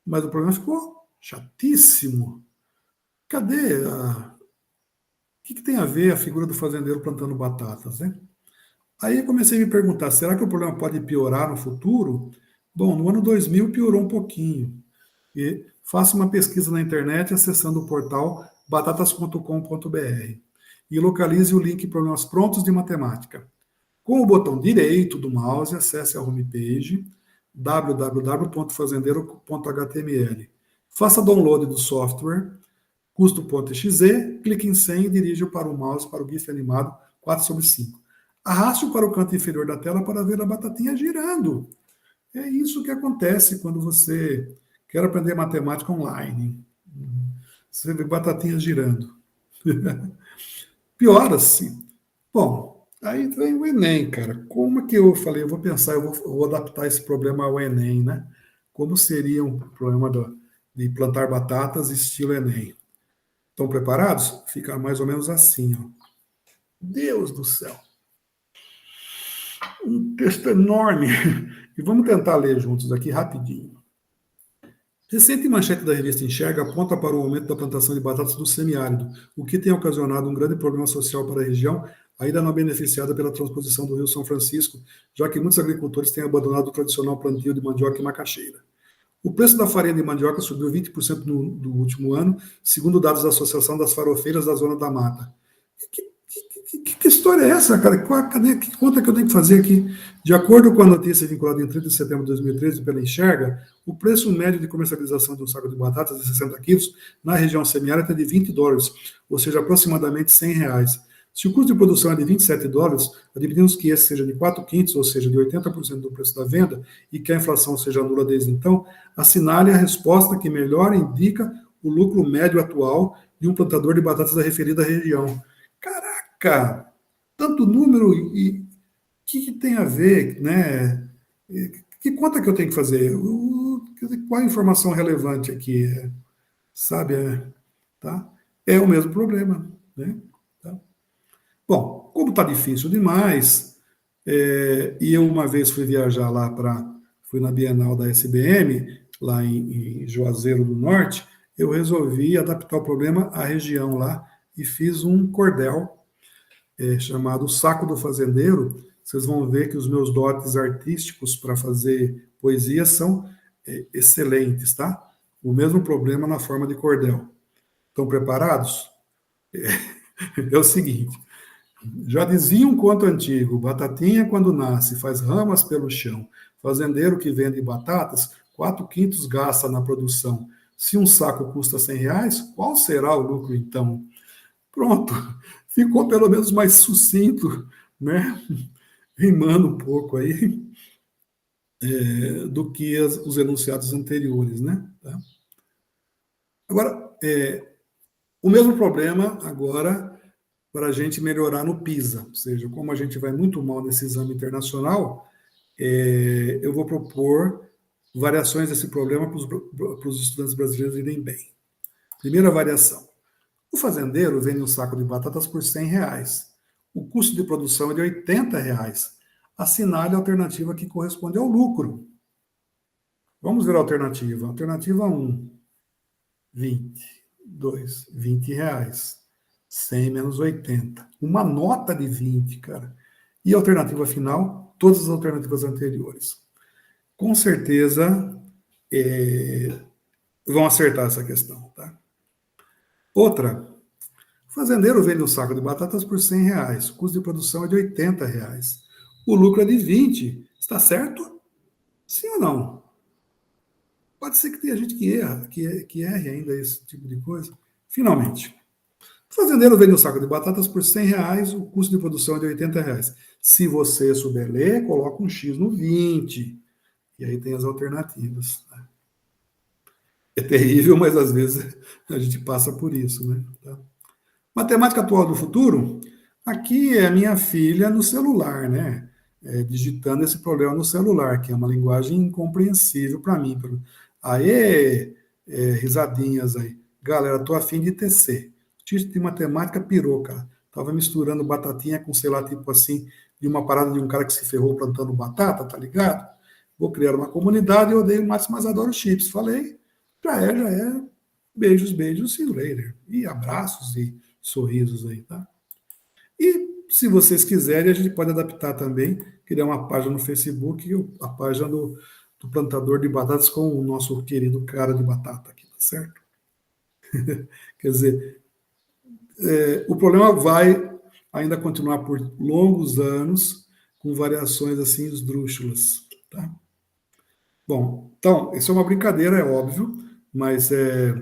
mas o problema ficou chatíssimo. Cadê a... O que tem a ver a figura do fazendeiro plantando batatas, né? Aí eu comecei a me perguntar, será que o problema pode piorar no futuro? Bom, no ano 2000 piorou um pouquinho. E faça uma pesquisa na internet acessando o portal batatas.com.br e localize o link Problemas Prontos de Matemática. Com o botão direito do mouse, acesse a homepage www.fazendeiro.html. Faça download do software, custo.exe, clique em 100 e dirija para o mouse para o GIF animado 4/5. Arraste-o para o canto inferior da tela para ver a batatinha girando. É isso que acontece quando você quer aprender matemática online. Você vê batatinhas girando. Pior assim. Bom, aí vem o Enem, cara. Como é que eu falei? Eu vou pensar, eu vou adaptar esse problema ao Enem, né? Como seria um problema de plantar batatas estilo Enem? Estão preparados? Fica mais ou menos assim, ó. Deus do céu. Um texto enorme. E vamos tentar ler juntos aqui rapidinho. Recente manchete da revista Enxerga aponta para o aumento da plantação de batatas do semiárido, o que tem ocasionado um grande problema social para a região, ainda não beneficiada pela transposição do Rio São Francisco, já que muitos agricultores têm abandonado o tradicional plantio de mandioca e macaxeira. O preço da farinha de mandioca subiu 20% no último ano, segundo dados da Associação das Farofeiras da Zona da Mata. Que história é essa, cara? Que conta que eu tenho que fazer aqui? De acordo com a notícia vinculada em 30 de setembro de 2013 pela Enxerga, o preço médio de comercialização de um saco de batatas de 60 quilos na região semiárida é de $20, ou seja, aproximadamente R$ 100. Se o custo de produção é de $27, admitimos que esse seja de 4 quintos, ou seja, de 80% do preço da venda, e que a inflação seja nula desde então, assinale a resposta que melhor indica o lucro médio atual de um plantador de batatas da referida região. Caraca, tanto número e o que tem a ver, né? Que conta que eu tenho que fazer? Qual a informação relevante aqui? Sabe? Tá? É o mesmo problema, né? Tá? Bom, como está difícil demais, e eu uma vez fui viajar lá fui na Bienal da SBM, lá em Juazeiro do Norte, eu resolvi adaptar o problema à região lá e fiz um cordel chamado Saco do Fazendeiro. Vocês vão ver que os meus dotes artísticos para fazer poesia são excelentes, tá? O mesmo problema na forma de cordel. Estão preparados? É o seguinte, já dizia um conto antigo, batatinha quando nasce faz ramas pelo chão, fazendeiro que vende batatas, 4 quintos gasta na produção. Se um saco custa R$ 100, qual será o lucro então? Pronto, ficou pelo menos mais sucinto, né? Rimando um pouco aí, do que os enunciados anteriores, né? Tá? Agora, o mesmo problema agora para a gente melhorar no PISA, ou seja, como a gente vai muito mal nesse exame internacional, eu vou propor variações desse problema para os estudantes brasileiros irem bem. Primeira variação. O fazendeiro vende um saco de batatas por R$ 100. O custo de produção é de R$ 80. Assinale a alternativa que corresponde ao lucro. Vamos ver a alternativa. Alternativa 1, 20. 2, R$ 20. 100 menos 80. Uma nota de 20, cara. E a alternativa final, todas as alternativas anteriores. Com certeza vão acertar essa questão, tá? Outra, o fazendeiro vende um saco de batatas por R$ 100. O custo de produção é de R$ 80. O lucro é de 20. Está certo? Sim ou não? Pode ser que tenha gente que erra, que erre ainda esse tipo de coisa. Finalmente, o fazendeiro vende um saco de batatas por R$ 100. O custo de produção é de R$ 80. Se você souber ler, coloca um X no 20. E aí tem as alternativas. É terrível, mas às vezes a gente passa por isso, né? Tá? Matemática atual do futuro, aqui é a minha filha no celular, né? Digitando esse problema no celular, que é uma linguagem incompreensível para mim. Aê, risadinhas aí. Galera, tô afim de TC. O título de matemática pirou, cara. Tava misturando batatinha com, sei lá, tipo assim, de uma parada de um cara que se ferrou plantando batata, tá ligado? Vou criar uma comunidade, eu odeio matos, mas adoro chips. Falei, já é. Beijos, beijos, see you later. E abraços e sorrisos aí, tá? E se vocês quiserem, a gente pode adaptar também, criar uma página no Facebook, a página do plantador de batatas com o nosso querido cara de batata aqui, tá certo? Quer dizer, o problema vai ainda continuar por longos anos, com variações assim esdrúxulas, tá? Bom, então, isso é uma brincadeira, é óbvio, mas é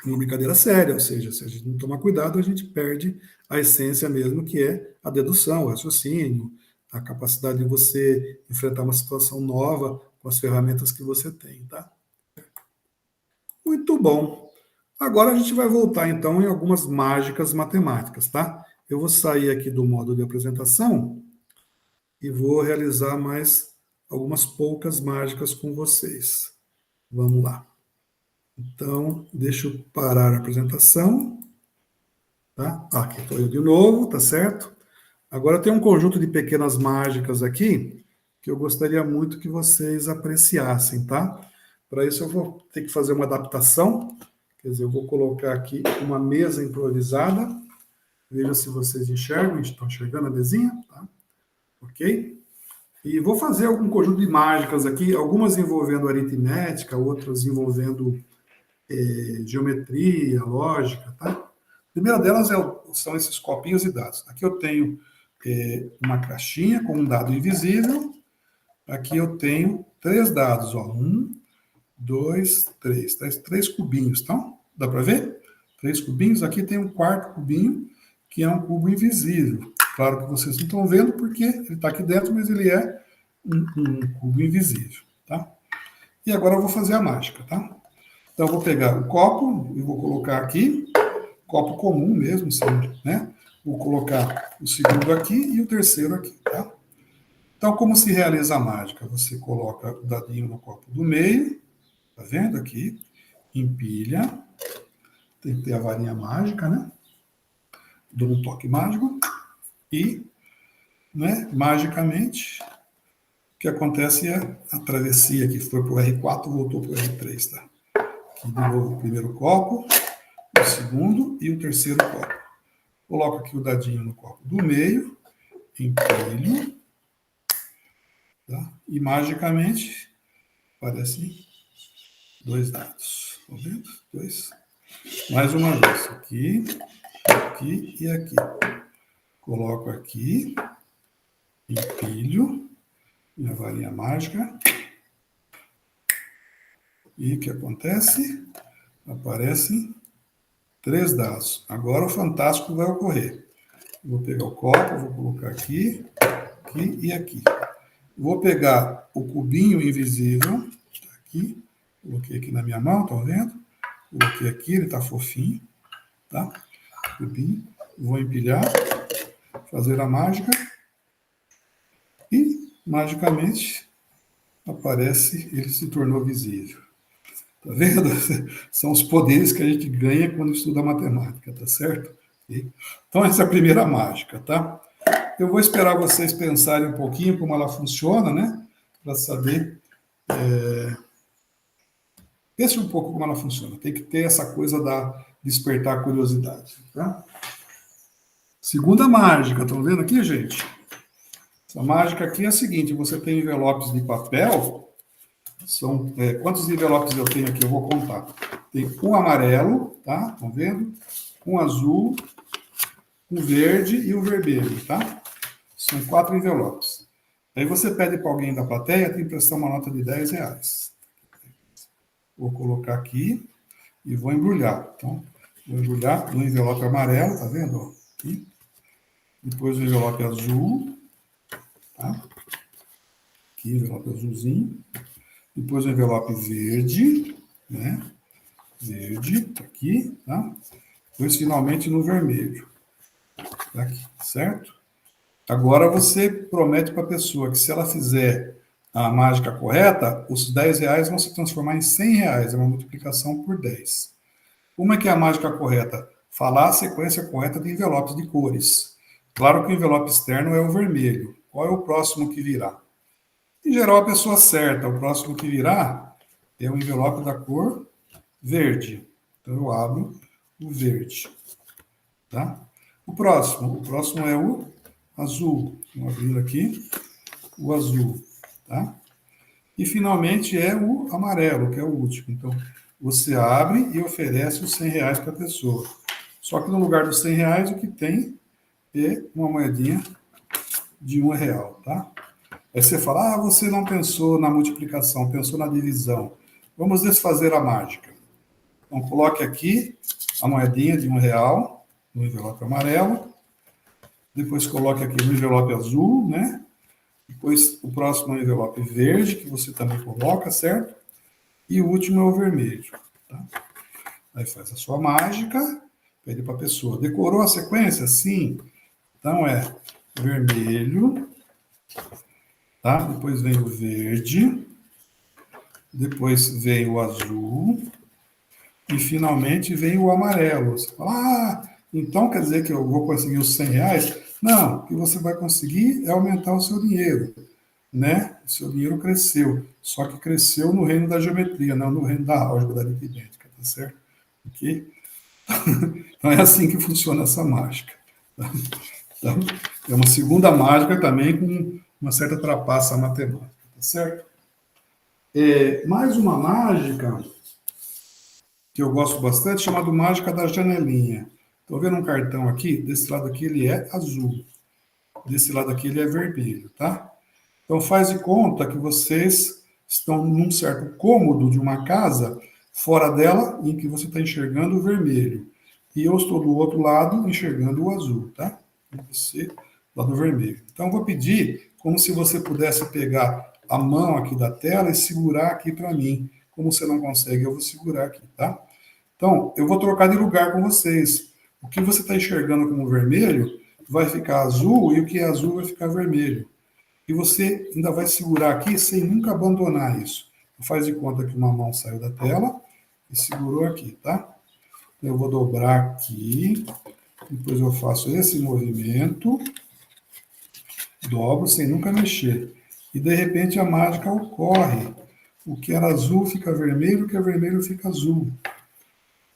uma brincadeira séria, ou seja, se a gente não tomar cuidado, a gente perde a essência mesmo, que é a dedução, o raciocínio, a capacidade de você enfrentar uma situação nova com as ferramentas que você tem, tá? Muito bom. Agora a gente vai voltar então em algumas mágicas matemáticas, tá? Eu vou sair aqui do modo de apresentação e vou realizar mais algumas poucas mágicas com vocês. Vamos lá. Então, deixa eu parar a apresentação. Tá? Aqui estou eu de novo, tá certo? Agora tem um conjunto de pequenas mágicas aqui que eu gostaria muito que vocês apreciassem, tá? Para isso eu vou ter que fazer uma adaptação, quer dizer, eu vou colocar aqui uma mesa improvisada. Veja se vocês enxergam, estão enxergando a mesinha, tá? Ok? E vou fazer algum conjunto de mágicas aqui, algumas envolvendo aritmética, outras envolvendo geometria, lógica, tá? A primeira delas são esses copinhos e dados. Aqui eu tenho uma caixinha com um dado invisível. Aqui eu tenho 3 dados, ó. 1, 2, 3. 3 cubinhos, então? Dá para ver? 3 cubinhos. Aqui tem um quarto cubinho, que é um cubo invisível. Claro que vocês não estão vendo, porque ele está aqui dentro, mas ele é um cubo invisível, tá? E agora eu vou fazer a mágica, tá? Então, eu vou pegar o copo e vou colocar aqui, copo comum mesmo, né? Vou colocar o segundo aqui e o terceiro aqui, tá? Então, como se realiza a mágica? Você coloca o dadinho no copo do meio, tá vendo aqui? Empilha, tem que ter a varinha mágica, né? Dou um toque mágico e, né, magicamente, o que acontece é a travessia que foi para o R4 voltou para o R3, tá? Aqui, de novo, o primeiro copo, o segundo e o terceiro copo. Coloco aqui o dadinho no copo do meio, empilho, tá? E magicamente aparecem 2 dados. Estão vendo? 2. Mais uma vez, aqui, aqui e aqui. Coloco aqui, empilho, minha varinha mágica. E o que acontece? Aparecem 3 dados. Agora o fantástico vai ocorrer. Vou pegar o copo, vou colocar aqui, aqui e aqui. Vou pegar o cubinho invisível, tá aqui, coloquei aqui na minha mão, estão vendo? Coloquei aqui, ele está fofinho, tá? Cubinho, vou empilhar, fazer a mágica e, magicamente, aparece, ele se tornou visível. Tá vendo? São os poderes que a gente ganha quando estuda matemática, tá certo? Então, essa é a primeira mágica, tá? Eu vou esperar vocês pensarem um pouquinho como ela funciona, né? Para saber. Pense um pouco como ela funciona. Tem que ter essa coisa da despertar a curiosidade, tá? Segunda mágica, estão vendo aqui, gente? Essa mágica aqui é a seguinte: você tem envelopes de papel. Quantos envelopes eu tenho aqui? Eu vou contar. Tem um amarelo, tá? Estão vendo? Um azul, um verde e um vermelho, tá? São 4 envelopes. Aí você pede para alguém da plateia te emprestar uma nota de R$10. Vou colocar aqui e vou embrulhar. Então, vou embrulhar no envelope amarelo, tá vendo? Aqui. Depois o envelope azul, tá? Aqui, envelope azulzinho. Depois o envelope verde, né? Verde, tá aqui, tá? Depois, finalmente, no vermelho. Tá aqui, certo? Agora você promete para a pessoa que se ela fizer a mágica correta, os R$10 vão se transformar em R$100, é uma multiplicação por 10. Como é que é a mágica correta? Falar a sequência correta de envelopes de cores. Claro que o envelope externo é o vermelho. Qual é o próximo que virá? Em geral, a pessoa acerta. O próximo que virá é o envelope da cor verde. Então, eu abro o verde. Tá? O próximo é o azul. Vou abrir aqui o azul. Tá? E, finalmente, é o amarelo, que é o último. Então, você abre e oferece os R$100 para a pessoa. Só que no lugar dos R$100, o que tem é uma moedinha de R$1, tá? Aí você fala, você não pensou na multiplicação, pensou na divisão. Vamos desfazer a mágica. Então, coloque aqui a moedinha de R$1 no envelope amarelo. Depois coloque aqui no envelope azul, né? Depois o próximo é o envelope verde, que você também coloca, certo? E o último é o vermelho. Tá? Aí faz a sua mágica, pede para a pessoa. Decorou a sequência? Sim. Então é vermelho, tá? Depois vem o verde, depois vem o azul e finalmente vem o amarelo. Você fala, então quer dizer que eu vou conseguir os R$100? Não, o que você vai conseguir é aumentar o seu dinheiro, né? O seu dinheiro cresceu, só que cresceu no reino da geometria, não no reino da álgebra, da aritmética, tá certo? Ok? Então é assim que funciona essa mágica. Tá? Então, é uma segunda mágica também com uma certa trapaça matemática, tá certo? Mais uma mágica que eu gosto bastante, chamada mágica da janelinha. Estou vendo um cartão aqui, desse lado aqui ele é azul, desse lado aqui ele é vermelho, tá? Então faz de conta que vocês estão num certo cômodo de uma casa, fora dela, em que você está enxergando o vermelho. E eu estou do outro lado, enxergando o azul, tá? E você, lado vermelho. Então, eu vou pedir como se você pudesse pegar a mão aqui da tela e segurar aqui para mim. Como você não consegue, eu vou segurar aqui, tá? Então, eu vou trocar de lugar com vocês. O que você está enxergando como vermelho vai ficar azul e o que é azul vai ficar vermelho. E você ainda vai segurar aqui sem nunca abandonar isso. Faz de conta que uma mão saiu da tela e segurou aqui, tá? Eu vou dobrar aqui, depois eu faço esse movimento, dobro sem nunca mexer. E de repente a mágica ocorre. O que era azul fica vermelho, o que é vermelho fica azul.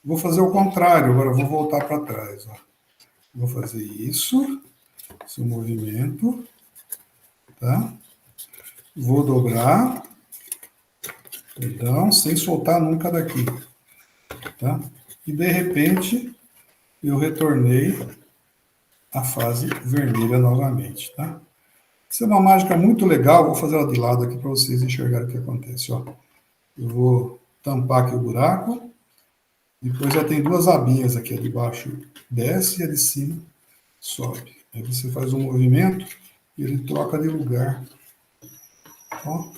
Vou fazer o contrário, agora eu vou voltar para trás. Ó. Vou fazer isso, esse movimento, tá? Vou dobrar, perdão, sem soltar nunca daqui, tá? E de repente eu retornei à fase vermelha novamente, tá? Isso é uma mágica muito legal, vou fazer ela de lado aqui para vocês enxergarem o que acontece, ó. Eu vou tampar aqui o buraco, depois já tem duas abinhas aqui, a de baixo desce e a de cima sobe. Aí você faz um movimento e ele troca de lugar. Ó.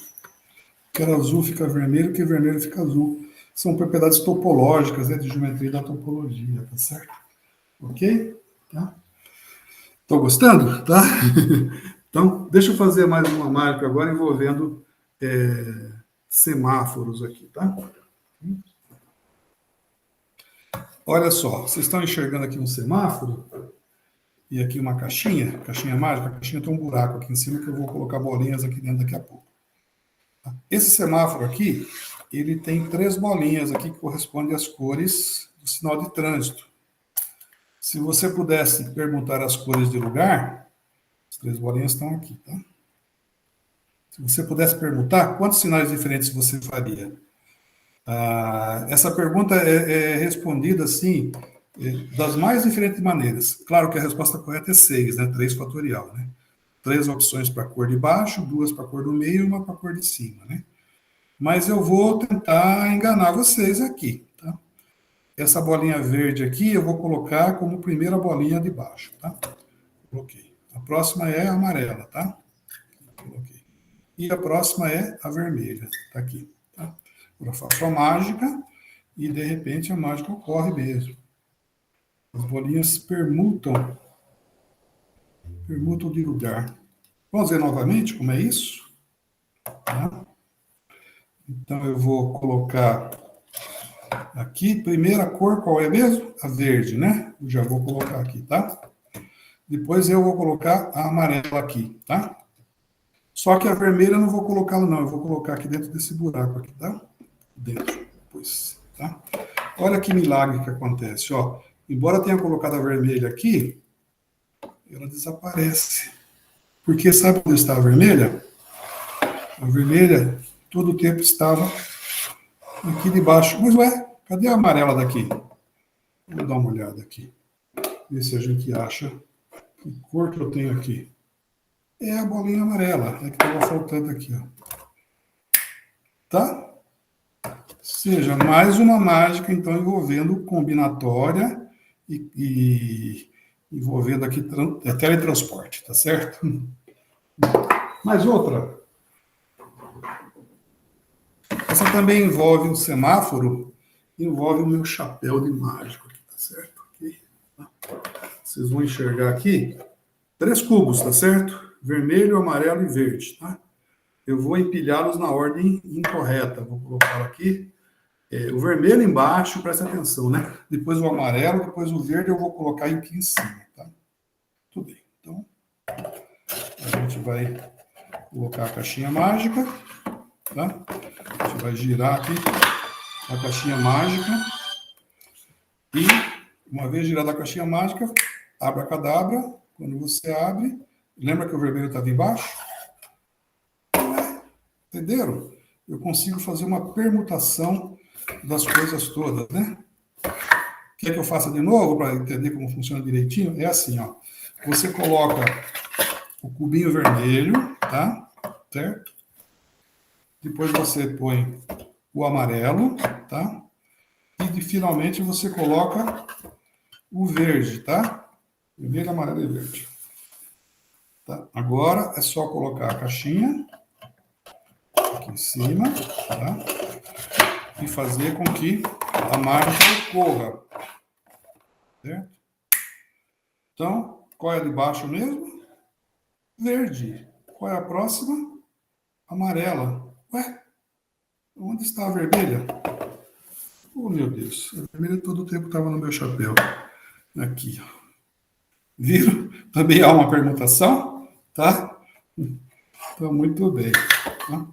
Que era azul fica vermelho, que vermelho fica azul. São propriedades topológicas, né, de geometria da topologia, tá certo? Ok? Tá? Tô gostando? Tá? Então, deixa eu fazer mais uma mágica agora envolvendo semáforos aqui, tá? Olha só, vocês estão enxergando aqui um semáforo e aqui uma caixinha mágica. A caixinha tem um buraco aqui em cima que eu vou colocar bolinhas aqui dentro daqui a pouco. Esse semáforo aqui, ele tem 3 bolinhas aqui que correspondem às cores do sinal de trânsito. Se você pudesse perguntar as cores de lugar, as 3 bolinhas estão aqui, tá? Se você pudesse perguntar, quantos sinais diferentes você faria? Essa pergunta é respondida assim, das mais diferentes maneiras. Claro que a resposta correta é 6, né? 3 fatorial, né? 3 opções para a cor de baixo, 2 para a cor do meio e 1 para a cor de cima, né? Mas eu vou tentar enganar vocês aqui, tá? Essa bolinha verde aqui eu vou colocar como primeira bolinha de baixo, tá? Coloquei. A próxima é a amarela, tá? Coloquei. E a próxima é a vermelha, tá aqui, tá? Agora eu faço a mágica e, de repente, a mágica ocorre mesmo. As bolinhas permutam de lugar. Vamos ver novamente como é isso? Tá? Então, eu vou colocar aqui, primeira cor, qual é mesmo? A verde, né? Eu já vou colocar aqui, tá? Depois eu vou colocar a amarela aqui, tá? Só que a vermelha eu não vou colocá-la, não. Eu vou colocar aqui dentro desse buraco aqui, tá? Dentro, depois, tá? Olha que milagre que acontece, ó. Embora eu tenha colocado a vermelha aqui, ela desaparece. Porque sabe onde está a vermelha? A vermelha, todo o tempo estava aqui debaixo. Mas, ué, cadê a amarela daqui? Vou dar uma olhada aqui. Ver se a gente acha que cor que eu tenho aqui. É a bolinha amarela, é que estava faltando aqui, ó. Tá? Ou seja, mais uma mágica, então, envolvendo combinatória e envolvendo aqui teletransporte, tá certo? Mais outra. Essa também envolve um semáforo, envolve o meu chapéu de mágico aqui, tá certo? Aqui, tá? Vocês vão enxergar aqui 3 cubos, tá certo? Vermelho, amarelo e verde, tá? Eu vou empilhá-los na ordem incorreta. Vou colocar aqui o vermelho embaixo, presta atenção, né? Depois o amarelo, depois o verde eu vou colocar aqui em cima, tá? Tudo bem. Então, a gente vai colocar a caixinha mágica, tá? A gente vai girar aqui a caixinha mágica e, uma vez girada a caixinha mágica, abracadabra. Quando você abre, lembra que o vermelho estava embaixo? Entenderam? Eu consigo fazer uma permutação das coisas todas, né? Quer que eu faça de novo para entender como funciona direitinho? É assim, ó. Você coloca o cubinho vermelho, tá? Certo? Depois você põe o amarelo, tá? E finalmente você coloca o verde, tá? Vermelho, amarelo e verde. Tá? Agora é só colocar a caixinha aqui em cima, tá? E fazer com que a mágica ocorra. Certo? Então, qual é a de baixo mesmo? Verde. Qual é a próxima? Amarela. Ué? Onde está a vermelha? Oh, meu Deus. A vermelha todo o tempo estava no meu chapéu. Aqui. Viram? Também há uma permutação, tá? Então, muito bem. Tá?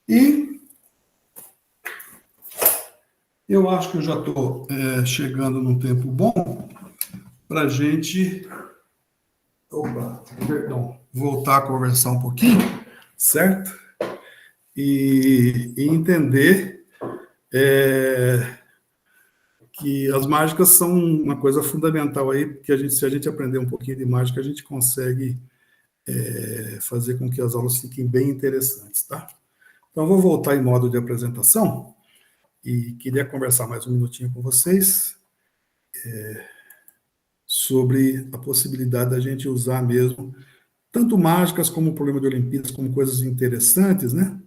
E eu acho que eu já estou chegando num tempo bom para a gente voltar a conversar um pouquinho, certo? E entender que as mágicas são uma coisa fundamental aí, porque se a gente aprender um pouquinho de mágica, a gente consegue fazer com que as aulas fiquem bem interessantes, tá? Então, vou voltar em modo de apresentação e queria conversar mais um minutinho com vocês sobre a possibilidade da gente usar mesmo tanto mágicas como problema de Olimpíadas, como coisas interessantes, né?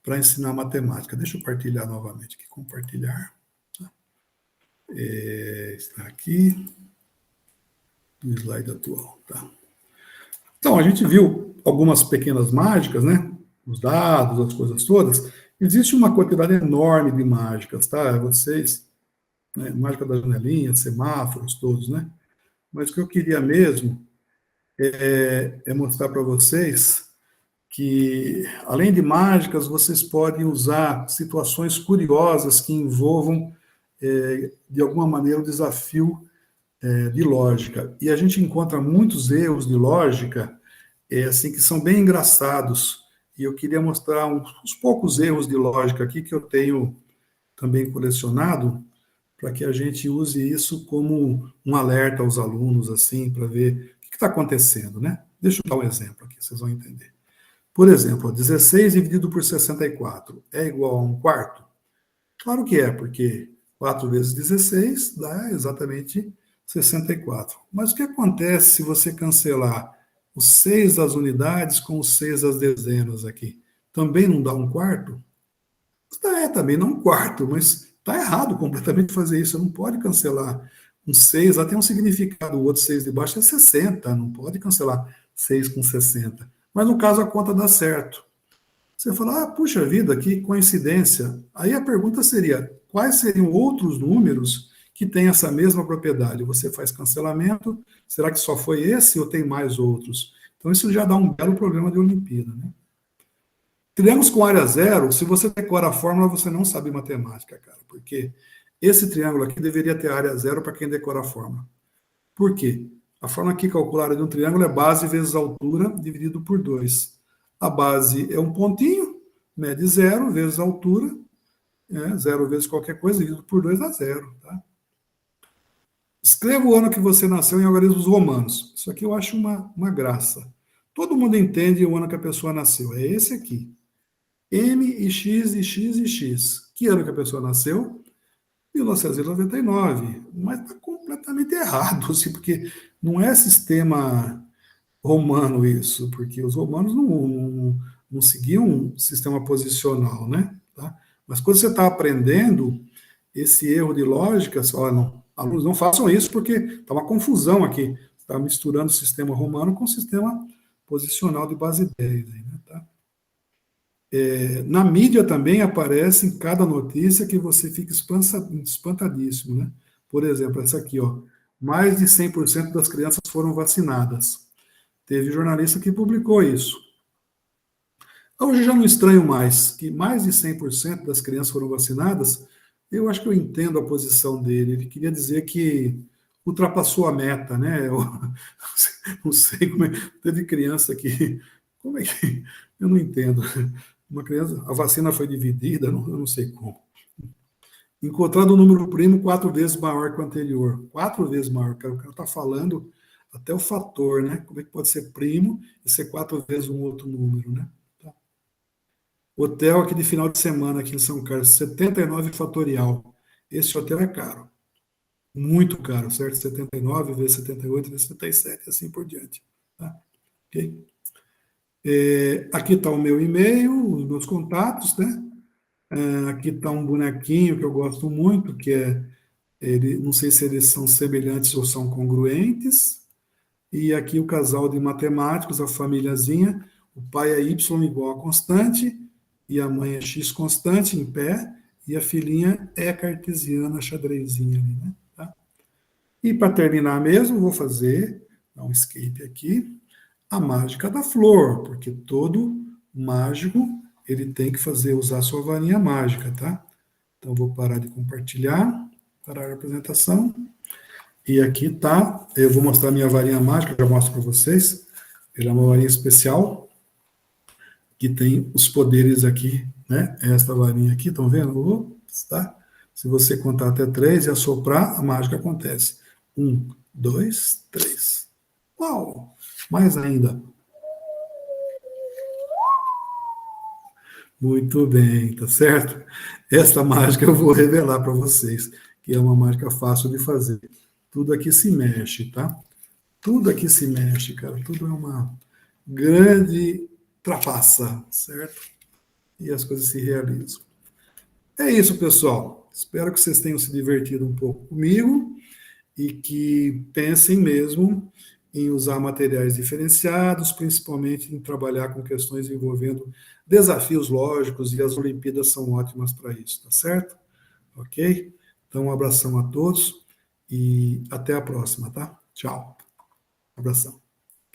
Para ensinar matemática. Deixa eu partilhar novamente aqui. Compartilhar. Está aqui. No slide atual, tá? Então, a gente viu algumas pequenas mágicas, né? os dados, as coisas todas, existe uma quantidade enorme de mágicas, tá? Vocês, né, mágica da janelinha, semáforos, todos, né? Mas o que eu queria mesmo é mostrar para vocês que, além de mágicas, vocês podem usar situações curiosas que envolvam, de alguma maneira, o desafio de lógica. E a gente encontra muitos erros de lógica, assim, que são bem engraçados. E eu queria mostrar uns poucos erros de lógica aqui que eu tenho também colecionado, para que a gente use isso como um alerta aos alunos, assim, para ver o que está acontecendo, né? Deixa eu dar um exemplo aqui, vocês vão entender. Por exemplo, 16 dividido por 64 é igual a um quarto? Claro que é, porque 4 vezes 16 dá exatamente 64. Mas o que acontece se você cancelar os 6 das unidades com os 6 das dezenas aqui? Também não dá um quarto? Também não um quarto, mas está errado completamente fazer isso. Você não pode cancelar um 6, lá tem um significado, o outro 6 de baixo é 60, não pode cancelar 6 com 60. Mas no caso a conta dá certo. Você fala, puxa vida, que coincidência. Aí a pergunta seria, quais seriam outros números que têm essa mesma propriedade? Você faz cancelamento, será que só foi esse ou tem mais outros? Então isso já dá um belo problema de Olimpíada, né? Triângulos com área zero, se você decora a fórmula, você não sabe matemática, cara, porque esse triângulo aqui deveria ter área zero para quem decora a fórmula. Por quê? A forma aqui calculada de um triângulo é base vezes altura dividido por 2. A base é um pontinho, mede zero vezes a altura, zero vezes qualquer coisa, dividido por 2 dá zero. Tá? Escreva o ano que você nasceu em algarismos romanos. Isso aqui eu acho uma graça. Todo mundo entende o ano que a pessoa nasceu. É esse aqui. M e X e X e X. Que ano que a pessoa nasceu? 1999. Mas está completamente errado, assim, porque não é sistema romano isso, porque os romanos não seguiam um sistema posicional, né? Tá? Mas quando você está aprendendo esse erro de lógica, olha, não, alunos não façam isso porque está uma confusão aqui. Está misturando o sistema romano com o sistema posicional de base 10. Aí, né? Tá? Na mídia também aparece em cada notícia que você fica espantadíssimo, né? Por exemplo, essa aqui, ó. Mais de 100% das crianças foram vacinadas. Teve jornalista que publicou isso. Hoje já não estranho mais de 100% das crianças foram vacinadas. Eu acho que eu entendo a posição dele. Ele queria dizer que ultrapassou a meta, né? Eu não sei como é. Teve criança que. Como é que. Eu não entendo. Uma criança, a vacina foi dividida, eu não sei como. Encontrando um número primo 4 vezes maior que o anterior. 4 vezes maior. O cara está falando até o fator, né? Como é que pode ser primo e ser 4 vezes um outro número, né? Tá. Hotel aqui de final de semana aqui em São Carlos, 79 fatorial. Esse hotel é caro. Muito caro, certo? 79 vezes 78 vezes 77, assim por diante. Tá? Ok? Aqui está o meu e-mail, os meus contatos, né? Aqui está um bonequinho que eu gosto muito, que não sei se eles são semelhantes ou são congruentes. E aqui o casal de matemáticos, a famíliazinha, o pai é y igual a constante, e a mãe é x constante, em pé, e a filhinha é cartesiana, xadrezinha ali, né? Tá? E para terminar mesmo, vou dar um escape aqui, a mágica da flor, porque todo mágico ele tem que usar sua varinha mágica, tá? Então vou parar de compartilhar, parar a apresentação. E aqui tá, eu vou mostrar minha varinha mágica, já mostro para vocês. Ela é uma varinha especial que tem os poderes aqui, né? Esta varinha aqui, estão vendo? Ops, tá? Se você contar até 3 e assoprar, a mágica acontece. 1, 2, 3. Uau! Mais ainda. Muito bem, tá certo? Essa mágica eu vou revelar para vocês, que é uma mágica fácil de fazer. Tudo aqui se mexe, tá? Tudo aqui se mexe, cara. Tudo é uma grande trapaça, certo? E as coisas se realizam. É isso, pessoal. Espero que vocês tenham se divertido um pouco comigo e que pensem mesmo em usar materiais diferenciados, principalmente em trabalhar com questões envolvendo desafios lógicos, e as Olimpíadas são ótimas para isso, tá certo? Ok? Então, um abração a todos e até a próxima, tá? Tchau. Abração.